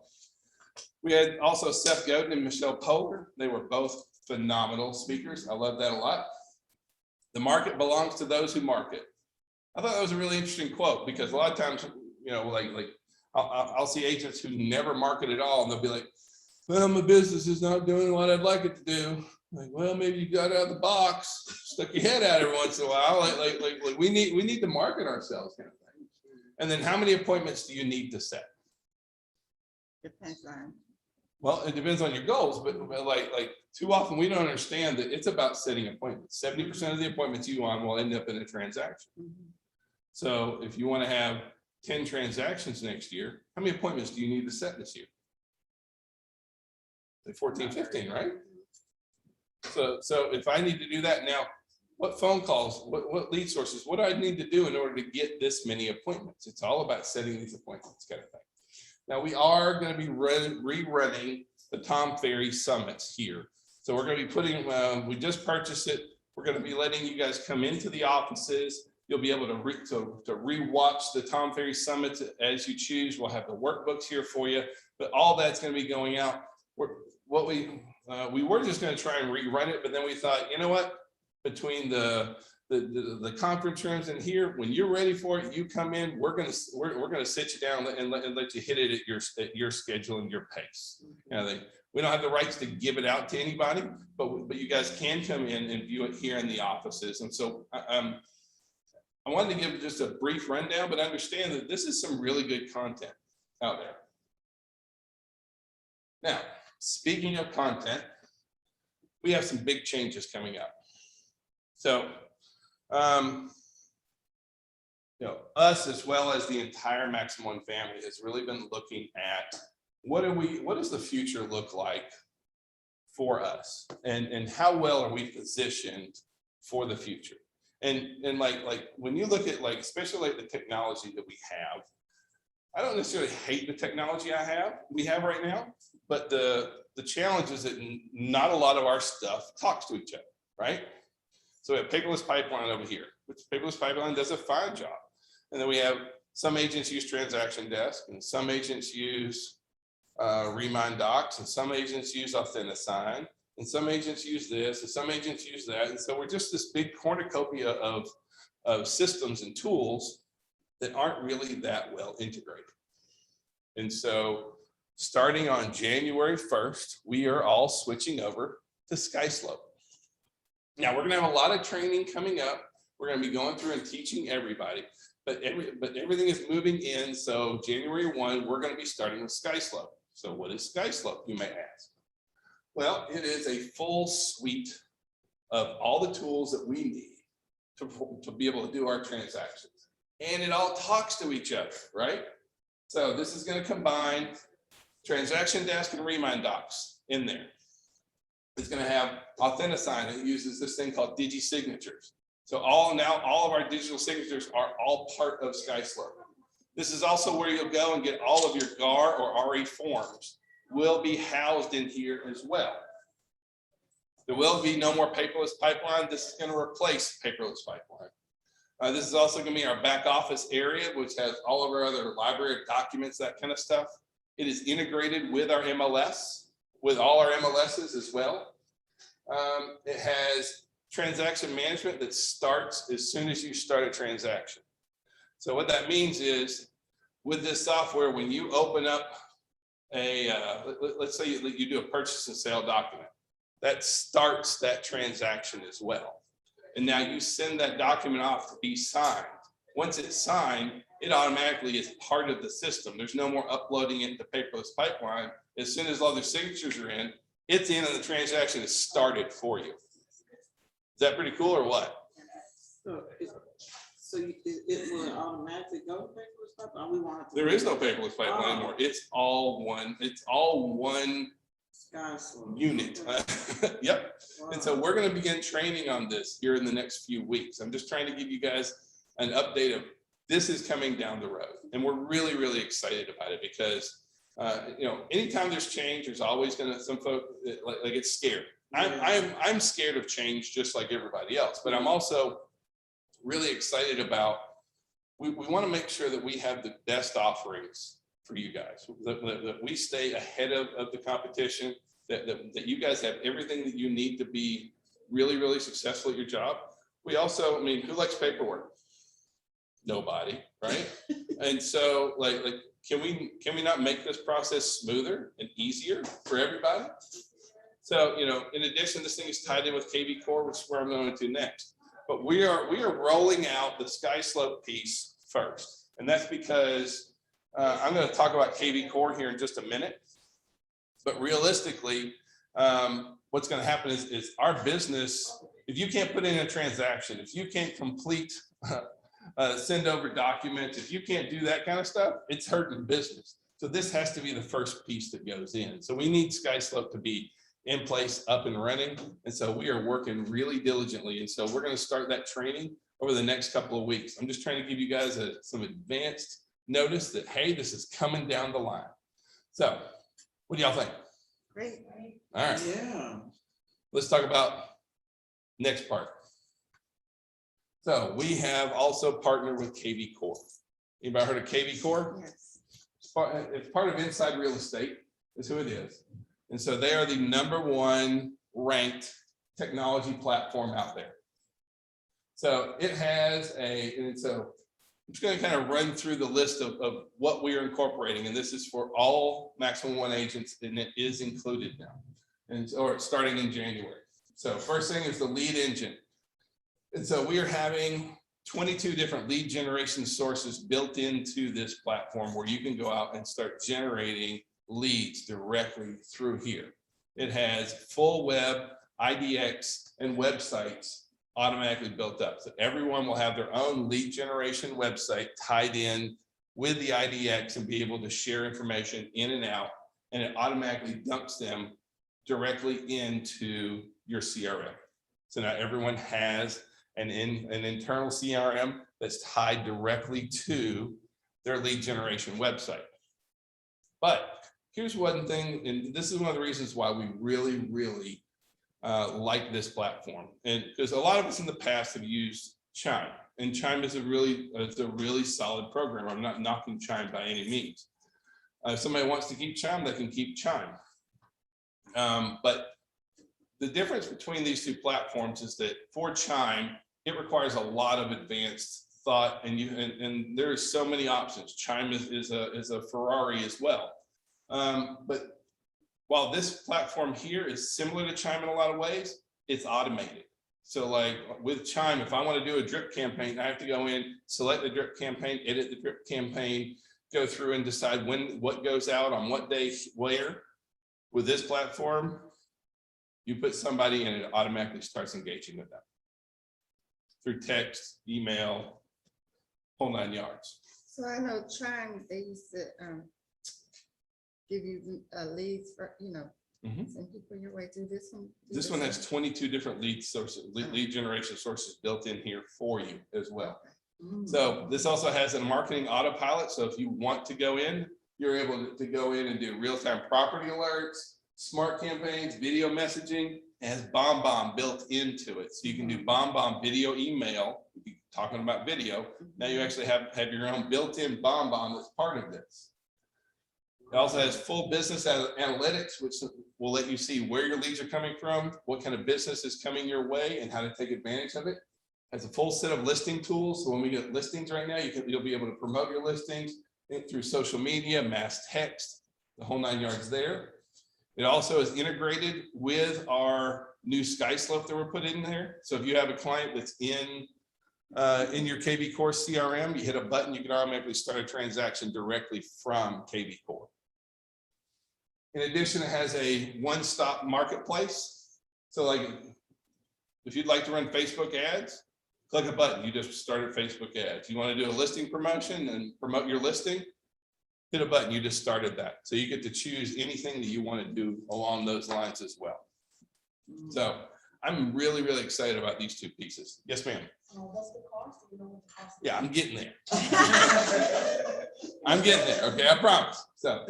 [SPEAKER 6] We had also Seth Godin and Michelle Poler. They were both phenomenal speakers. I love that a lot. The market belongs to those who market. I thought that was a really interesting quote because a lot of times, I'll see agents who never market at all, and they'll be like, well, my business is not doing what I'd like it to do. Like, well, maybe you got out of the box, stuck your head out every once in a while. Like we need to market ourselves, kind of thing. And then how many appointments do you need to set?
[SPEAKER 8] Depends on.
[SPEAKER 6] Well, it depends on your goals, but like too often we don't understand that it's about setting appointments. 70% of the appointments you want will end up in a transaction. So if you want to have 10 transactions next year, how many appointments do you need to set this year? Like 14, 15, right? So if I need to do that now, what phone calls, what lead sources, what do I need to do in order to get this many appointments? It's all about setting these appointments, kind of thing. Now we are going to be rerunning the Tom Ferry summits here. So we're going to be putting, we just purchased it. We're going to be letting you guys come into the offices. You'll be able to rewatch the Tom Ferry summits as you choose. We'll have the workbooks here for you, but all that's going to be going out. We were just going to try and rerun it, but then we thought, you know what? Between the conference rooms and here, when you're ready for it, you come in. We're gonna sit you down and let you hit it at your schedule and your pace. We don't have the rights to give it out to anybody, but you guys can come in and view it here in the offices. And so I wanted to give just a brief rundown, but understand that this is some really good content out there. Now, speaking of content, we have some big changes coming up. So, us as well as the entire Maximum One family has really been looking at what does the future look like for us, and how well are we positioned for the future? And like when you look at especially the technology that we have, I don't necessarily hate the technology we have right now, but the challenge is that not a lot of our stuff talks to each other, right? So we have paperless pipeline over here, which paperless pipeline does a fine job. And then we have some agents use transaction desk, and some agents use Remind Docs, and some agents use Authentisign, and some agents use this, and some agents use that. And so we're just this big cornucopia of systems and tools that aren't really that well integrated. And so starting on January 1st, we are all switching over to Skyslope. Now we're going to have a lot of training coming up. We're going to be going through and teaching everybody, but everything is moving in. So January 1, we're going to be starting with Skyslope. So what is Skyslope, you may ask? Well, it is a full suite of all the tools that we need to be able to do our transactions. And it all talks to each other, right? So this is going to combine transaction desk and Remind docs in there. It's going to have Authentisign. It uses this thing called digi-signatures. So all of our digital signatures are all part of Skyslope. This is also where you'll go and get all of your GAR or RE forms will be housed in here as well. There will be no more paperless pipeline. This is going to replace paperless pipeline. This is also going to be our back office area, which has all of our other library documents, that kind of stuff. It is integrated with our MLS, with all our MLSs as well. It has transaction management that starts as soon as you start a transaction. So what that means is with this software, when you open up let's say you do a purchase and sale document, that starts that transaction as well. And now you send that document off to be signed. Once it's signed, it automatically is part of the system. There's no more uploading it into paperless pipeline. As soon as all their signatures are in, it's in and the transaction is started for you. Is that pretty cool or what?
[SPEAKER 9] So it will automatically go to paperless pipeline? We want
[SPEAKER 6] There is no paperless pipeline anymore. It's all one
[SPEAKER 9] Skyslope
[SPEAKER 6] unit. Yep.
[SPEAKER 9] Wow.
[SPEAKER 6] And so we're going to begin training on this here in the next few weeks. I'm just trying to give you guys an update of this is coming down the road. And we're really, really excited about it because, anytime there's change, there's always going to some folk like get scared. I'm scared of change just like everybody else, but I'm also really excited about, we want to make sure that we have the best offerings for you guys, that we stay ahead of the competition, that you guys have everything that you need to be really, really successful at your job. We also, who likes paperwork? Nobody, right? And so can we not make this process smoother and easier for everybody? So, in addition, this thing is tied in with KV Core, which is where I'm going to next. But we are rolling out the Skyslope piece first. And that's because I'm going to talk about KV Core here in just a minute. But realistically, what's going to happen is our business, if you can't put in a transaction, if you can't complete, send over documents, if you can't do that kind of stuff, it's hurting business. So this has to be the first piece that goes in. So we need Skyslope to be in place, up and running. And so we are working really diligently. And so we're going to start that training over the next couple of weeks. I'm just trying to give you guys some advanced notice that, hey, this is coming down the line. So what do y'all think?
[SPEAKER 8] Great.
[SPEAKER 6] All right.
[SPEAKER 9] Yeah.
[SPEAKER 6] Let's talk about next part. So we have also partnered with KV Core. Anybody heard of KV Core?
[SPEAKER 8] Yes.
[SPEAKER 6] It's part of Inside Real Estate, is who it is. And so they are the #1 ranked technology platform out there. So it has I'm just going to kind of run through the list of what we are incorporating. And this is for all Maximum One agents, and it is included now, or starting in January. So first thing is the lead engine. And so we are having 22 different lead generation sources built into this platform where you can go out and start generating leads directly through here. It has full web, IDX, and websites automatically built up. So everyone will have their own lead generation website tied in with the IDX and be able to share information in and out, and it automatically dumps them directly into your CRM. So now everyone has an internal CRM that's tied directly to their lead generation website. But here's one thing, and this is one of the reasons why we really, really like this platform. And because a lot of us in the past have used Chime, and Chime is a really solid program. I'm not knocking Chime by any means. If somebody wants to keep Chime, they can keep Chime. But the difference between these two platforms is that for Chime, it requires a lot of advanced thought, and there's so many options. Chime is a Ferrari as well. But while this platform here is similar to Chime in a lot of ways, it's automated. So like with Chime, if I want to do a drip campaign, I have to go in, select the drip campaign, edit the drip campaign, go through and decide what goes out on what day, where. With this platform, you put somebody and it automatically starts engaging with them through text, email, whole 9 yards.
[SPEAKER 8] So I know trying, they used to give you leads for, send people your way through this one.
[SPEAKER 6] This one has 22 different lead sources, lead generation sources built in here for you as well. So this also has a marketing autopilot. So if you want to go in, you're able to go in and do real-time property alerts, smart campaigns, video messaging. It has BombBomb built into it. So you can do BombBomb video email. Talking about video, now you actually have your own built-in BombBomb that's part of this. It also has full business analytics, which will let you see where your leads are coming from, what kind of business is coming your way, and how to take advantage of it. It has a full set of listing tools. So when we get listings right now, you'll be able to promote your listings through social media, mass text, the whole 9 yards there. It also is integrated with our new Skyslope that we're putting in there. So if you have a client that's in your KV Core CRM, you hit a button, you can automatically start a transaction directly from KV Core. In addition, it has a one-stop marketplace. So like, if you'd like to run Facebook ads, click a button, you just started Facebook ads. You want to do a listing promotion and promote your listing, hit a button, you just started that. So you get to choose anything that you want to do along those lines as well. So I'm really, really excited about these two pieces. Yes, ma'am.
[SPEAKER 1] What's the cost? Do you know what the cost is?
[SPEAKER 6] Yeah, I'm getting there. I'm getting there. Okay, I promise. So,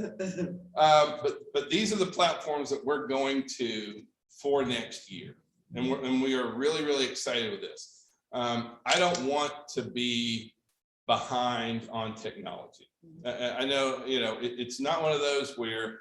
[SPEAKER 6] but these are the platforms that we're going to for next year, and we are really, really excited with this. I don't want to be behind on technology. I know, it's not one of those where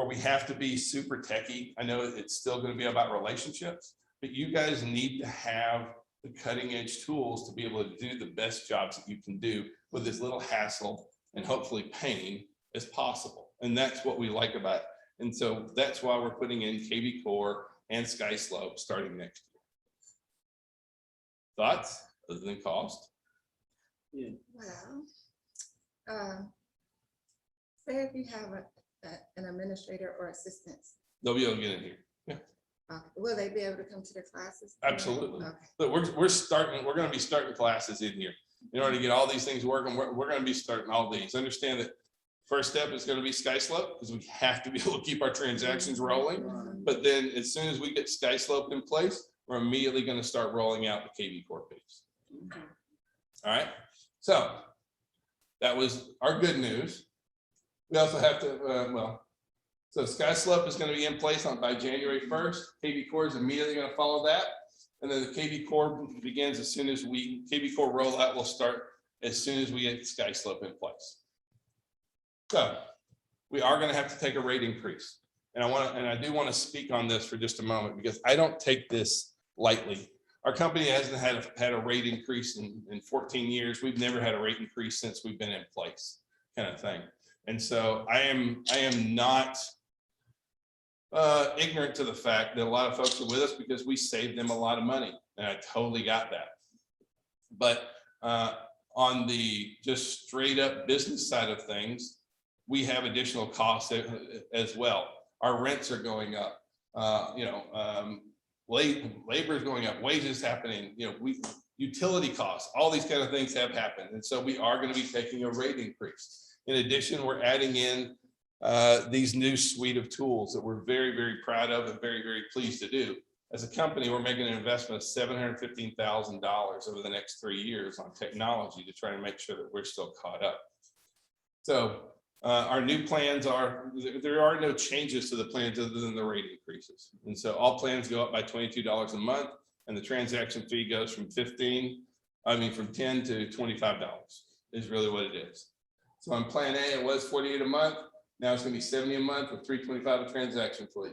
[SPEAKER 6] we have to be super techie. I know it's still going to be about relationships, but you guys need to have the cutting edge tools to be able to do the best jobs that you can do with as little hassle and hopefully pain as possible. And that's what we like about it. And so that's why we're putting in KV Core and Skyslope starting next year. Thoughts other than cost?
[SPEAKER 8] Well, say if you have an administrator or assistants,
[SPEAKER 6] They'll be able to get in here. Yeah,
[SPEAKER 8] will they be able to come to their classes?
[SPEAKER 6] absolutely.
[SPEAKER 8] Okay.
[SPEAKER 6] But we're going to be starting classes in here. In order to get all these things working, we're going to be starting all these. Understand that first step is going to be Skyslope, because we have to be able to keep our transactions rolling. But then as soon as we get Skyslope in place, we're immediately going to start rolling out the KV Core piece. All right. So that was our good news. We also have to, so Skyslope is going to be in place by January 1st. KV Core is immediately going to follow that. And then the KV Core begins as soon as KV Core rollout will start as soon as we get Skyslope in place. So we are going to have to take a rate increase. And I do want to speak on this for just a moment, because I don't take this lightly. Our company hasn't had a rate increase in 14 years. We've never had a rate increase since we've been in place, kind of thing. And so I am not ignorant to the fact that a lot of folks are with us because we saved them a lot of money, and I totally got that. But on the just straight up business side of things, we have additional costs as well. Our rents are going up, labor is going up, wages happening, utility costs, all these kind of things have happened. And so we are going to be taking a rate increase. In addition, we're adding in these new suite of tools that we're very, very proud of and very, very pleased to do. As a company, we're making an investment of $715,000 over the next 3 years on technology to try to make sure that we're still caught up. So our new plans there are no changes to the plans other than the rate increases. And so all plans go up by $22 a month, and the transaction fee goes from $10 to $25 is really what it is. So on plan A, it was $48 a month. Now it's going to be $70 a month with $325 a transaction fee.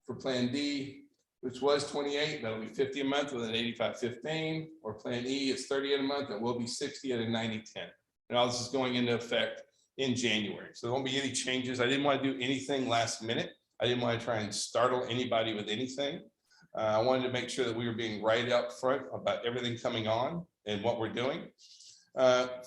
[SPEAKER 6] For plan D, which was $28, that'll be $50 a month with an $85.15. Or plan E, it's $38 a month, and will be $60 at a $90.10. And all this is going into effect in January. So there won't be any changes. I didn't want to do anything last minute. I didn't want to try and startle anybody with anything. I wanted to make sure that we were being right up front about everything coming on and what we're doing.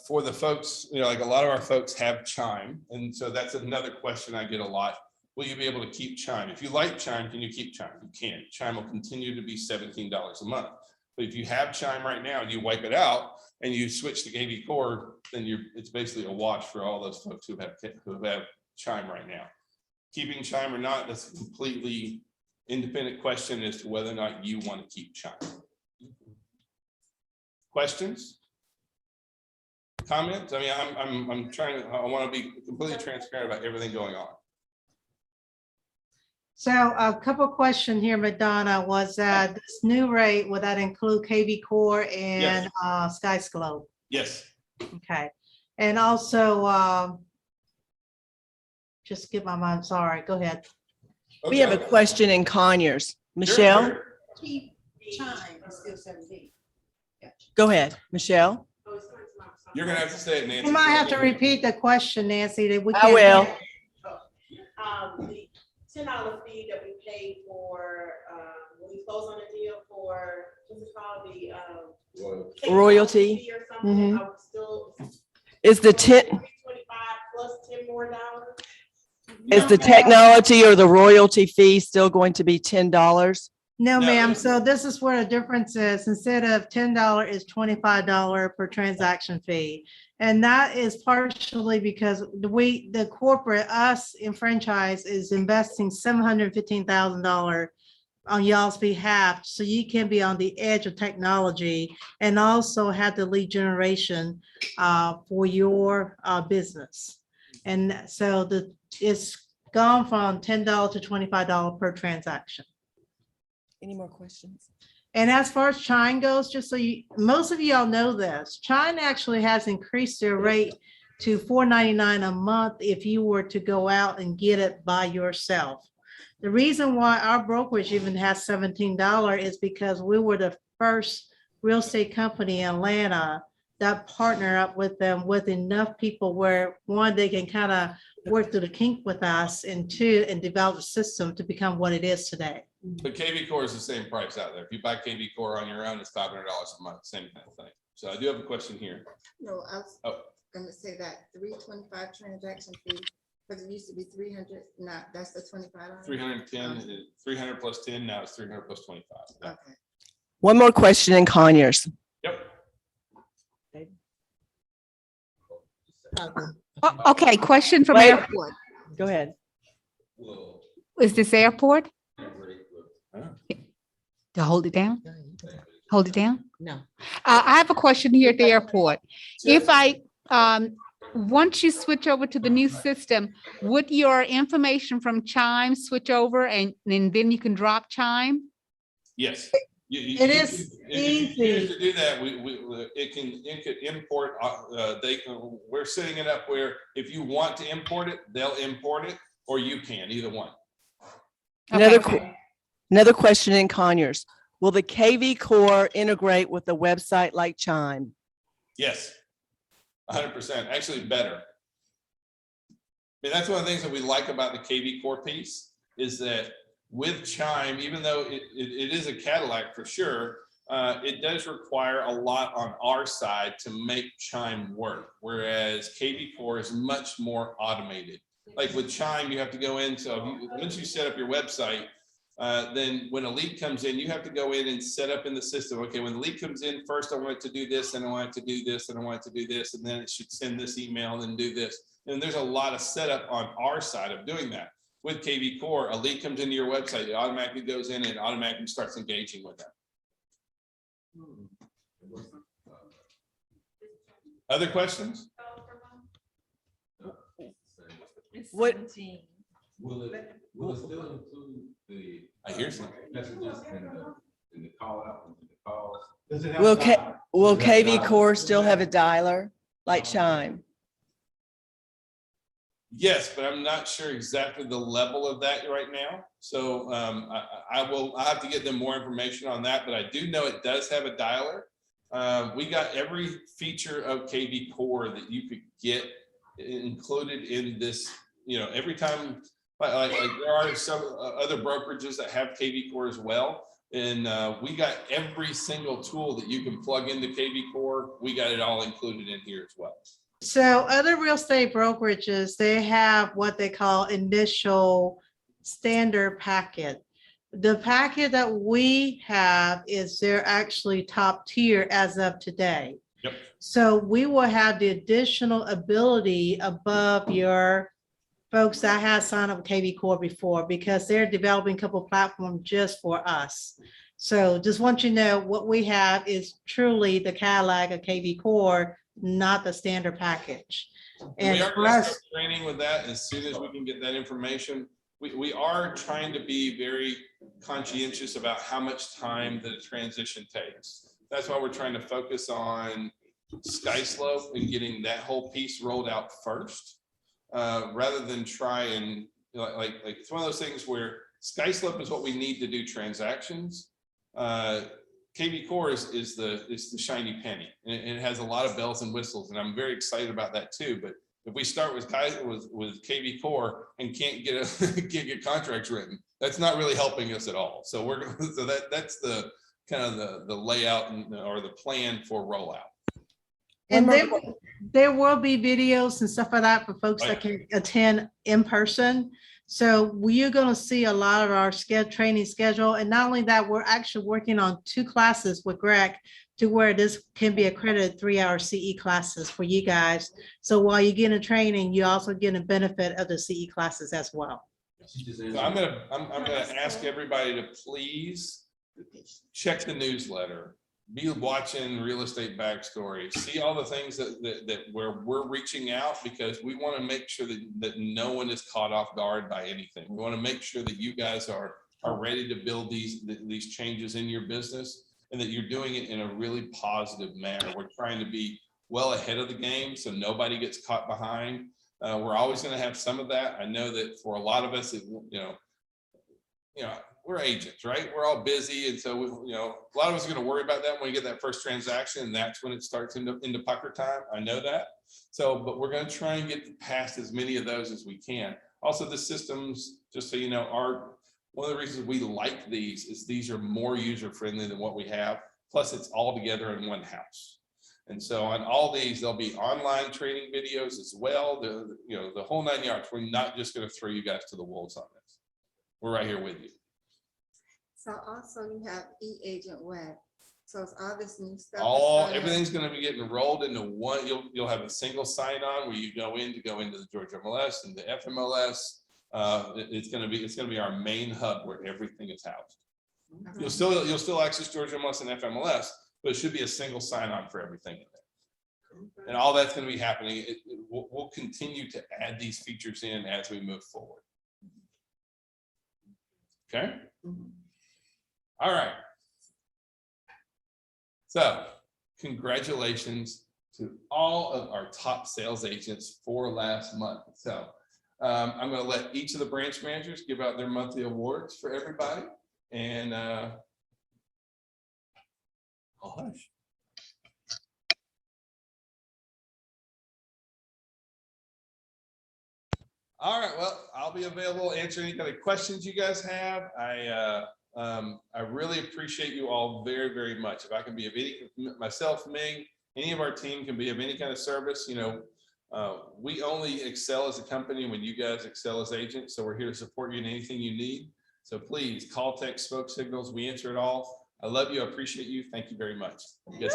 [SPEAKER 6] for the folks, like a lot of our folks have Chime. And so that's another question I get a lot. Will you be able to keep Chime? If you like Chime, can you keep Chime? You can. Chime will continue to be $17 a month. But if you have Chime right now and you wipe it out and you switch to KV Core, then it's basically a wash for all those folks who have Chime right now. Keeping Chime or not, that's a completely independent question as to whether or not you want to keep Chime. Questions? Comments? I mean, I want to be completely transparent about everything going on.
[SPEAKER 1] So a couple questions here, McDonough, was that this new rate, would that include KV Core and Skyslope?
[SPEAKER 6] Yes.
[SPEAKER 1] Okay. And also, just skip my mind, sorry, go ahead.
[SPEAKER 4] We have a question in Conyers. Michelle,
[SPEAKER 8] Chime is still 17.
[SPEAKER 4] go ahead. Michelle.
[SPEAKER 6] You're gonna have to say it, Nancy.
[SPEAKER 1] You might have to repeat the question, Nancy, that we
[SPEAKER 4] I
[SPEAKER 1] can't.
[SPEAKER 4] will.
[SPEAKER 10] The $10 fee that we paid for, when we close on a deal for, what's it called, the
[SPEAKER 4] Royalty.
[SPEAKER 10] fee or something, I would still.
[SPEAKER 4] Is the 10,
[SPEAKER 10] 325 plus 10 more dollars?
[SPEAKER 4] is the technology or the royalty fee still going to be $10?
[SPEAKER 1] No,
[SPEAKER 6] No.
[SPEAKER 1] ma'am. So this is where the difference is. Instead of $10, is $25 per transaction fee. And that is partially because the corporate, us in franchise, is investing $715,000 on y'all's behalf, so you can be on the edge of technology and also have the lead generation for your business. And so it's gone from $10 to $25 per transaction.
[SPEAKER 4] Any more questions?
[SPEAKER 1] And as far as Chime goes, just so most of y'all know this, Chime actually has increased their rate to $4.99 a month if you were to go out and get it by yourself. The reason why our brokerage even has $17 is because we were the first real estate company in Atlanta that partner up with them with enough people where, one, they can kind of work through the kink with us, and two, and develop a system to become what it is today.
[SPEAKER 6] But KV Core is the same price out there. If you buy KV Core on your own, it's $500 a month, same kind of thing. So I do have a question here.
[SPEAKER 8] No, I was gonna say that 325 transaction fee, because it used to be 300, not, that's the $25.
[SPEAKER 6] 310, 300 plus 10, now it's 300 plus 25.
[SPEAKER 8] Okay.
[SPEAKER 4] One more question in Conyers.
[SPEAKER 6] Yep.
[SPEAKER 11] Okay, question from
[SPEAKER 4] Wait.
[SPEAKER 11] airport.
[SPEAKER 4] Go ahead.
[SPEAKER 11] Is this airport? To hold it down? Hold it down?
[SPEAKER 8] No.
[SPEAKER 11] I have a question here at the airport. If once you switch over to the new system, would your information from Chime switch over and then you can drop Chime?
[SPEAKER 6] Yes.
[SPEAKER 1] It is
[SPEAKER 6] If you choose
[SPEAKER 1] easy.
[SPEAKER 6] to do that, it could import, we're setting it up where if you want to import it, they'll import it, or you can, either one.
[SPEAKER 4] Another question in Conyers. Will the KV Core integrate with a website like Chime?
[SPEAKER 6] Yes, 100%, actually better. I mean, that's one of the things that we like about the KV Core piece is that with Chime, even though it is a Cadillac for sure, it does require a lot on our side to make Chime work, whereas KV Core is much more automated. Like with Chime, you have to go in, so once you set up your website, then when a lead comes in, you have to go in and set up in the system. Okay, when the lead comes in, first I want it to do this, and I want it to do this, and I want it to do this, and then it should send this email and do this. And there's a lot of setup on our side of doing that. With KV Core, a lead comes into your website, it automatically goes in and automatically starts engaging with them. Other questions?
[SPEAKER 4] What?
[SPEAKER 12] Will it still include the?
[SPEAKER 6] I hear some.
[SPEAKER 12] Messages in the call out, and the calls?
[SPEAKER 4] Will KV Core still have a dialer like Chime?
[SPEAKER 6] Yes, but I'm not sure exactly the level of that right now. So I'll have to get them more information on that, but I do know it does have a dialer. We got every feature of KV Core that you could get included in this, every time, like there are some other brokerages that have KV Core as well, And we got every single tool that you can plug into KV Core. We got it all included in here as well.
[SPEAKER 1] So other real estate brokerages, they have what they call initial standard packet. The packet that we have is they're actually top tier as of today.
[SPEAKER 6] Yep.
[SPEAKER 1] So we will have the additional ability above your folks that have signed up with KV Core before, because they're developing a couple platforms just for us. So just want you to know what we have is truly the Cadillac of KV Core, not the standard package. And
[SPEAKER 6] we are
[SPEAKER 1] for
[SPEAKER 6] going to
[SPEAKER 1] us,
[SPEAKER 6] start training with that as soon as we can get that information. We are trying to be very conscientious about how much time the transition takes. That's why we're trying to focus on Skyslope and getting that whole piece rolled out first, rather than try and like it's one of those things where Skyslope is what we need to do transactions. KV Core is the shiny penny, and it has a lot of bells and whistles, and I'm very excited about that too. But if we start with KV Core and can't get contracts written, that's not really helping us at all. So that's the kind of the layout or the plan for rollout.
[SPEAKER 1] and there will be videos and stuff like that for folks that can attend in person. So we're going to see a lot of our training schedule. And not only that, we're actually working on 2 classes with Greg to where this can be accredited 3-hour CE classes for you guys. So while you're getting training, you also get a benefit of the CE classes as well.
[SPEAKER 6] So I'm gonna ask everybody to please check the newsletter, be watching Real Estate Backstory, see all the things that where we're reaching out, because we want to make sure that no one is caught off guard by anything. We want to make sure that you guys are ready to build these changes in your business, and that you're doing it in a really positive manner. We're trying to be well ahead of the game so nobody gets caught behind. We're always going to have some of that. I know that for a lot of us, we're agents, right? We're all busy. And so, a lot of us are going to worry about that when we get that first transaction, and that's when it starts into pucker time. I know that. So, but we're going to try and get past as many of those as we can. Also, the systems, just so you know, are one of the reasons we like these is these are more user-friendly than what we have. Plus, it's all together in one house. And so on all these, there'll be online training videos as well. The whole 9 yards. We're not just going to throw you guys to the wolves on this. We're right here with you.
[SPEAKER 8] So also you have e-agent web. So it's all this new stuff.
[SPEAKER 6] Everything's going to be getting rolled into one. You'll have a single sign-on where you go into the Georgia MLS and the FMLS. It's going to be our main hub where everything is housed. You'll still access Georgia MLS and FMLS, but it should be a single sign-on for everything in there. And all that's going to be happening. We'll continue to add these features in as we move forward. Okay. All right. So congratulations to all of our top sales agents for last month. So I'm going to let each of the branch managers give out their monthly awards for everybody. And hush. All right, well, I'll be available to answer any kind of questions you guys have. I really appreciate you all very, very much. If I can be of any, myself, Ming, any of our team can be of any kind of service, we only excel as a company when you guys excel as agents. So we're here to support you in anything you need. So please call, text, smoke signals. We answer it all. I love you. I appreciate you. Thank you very much. You guys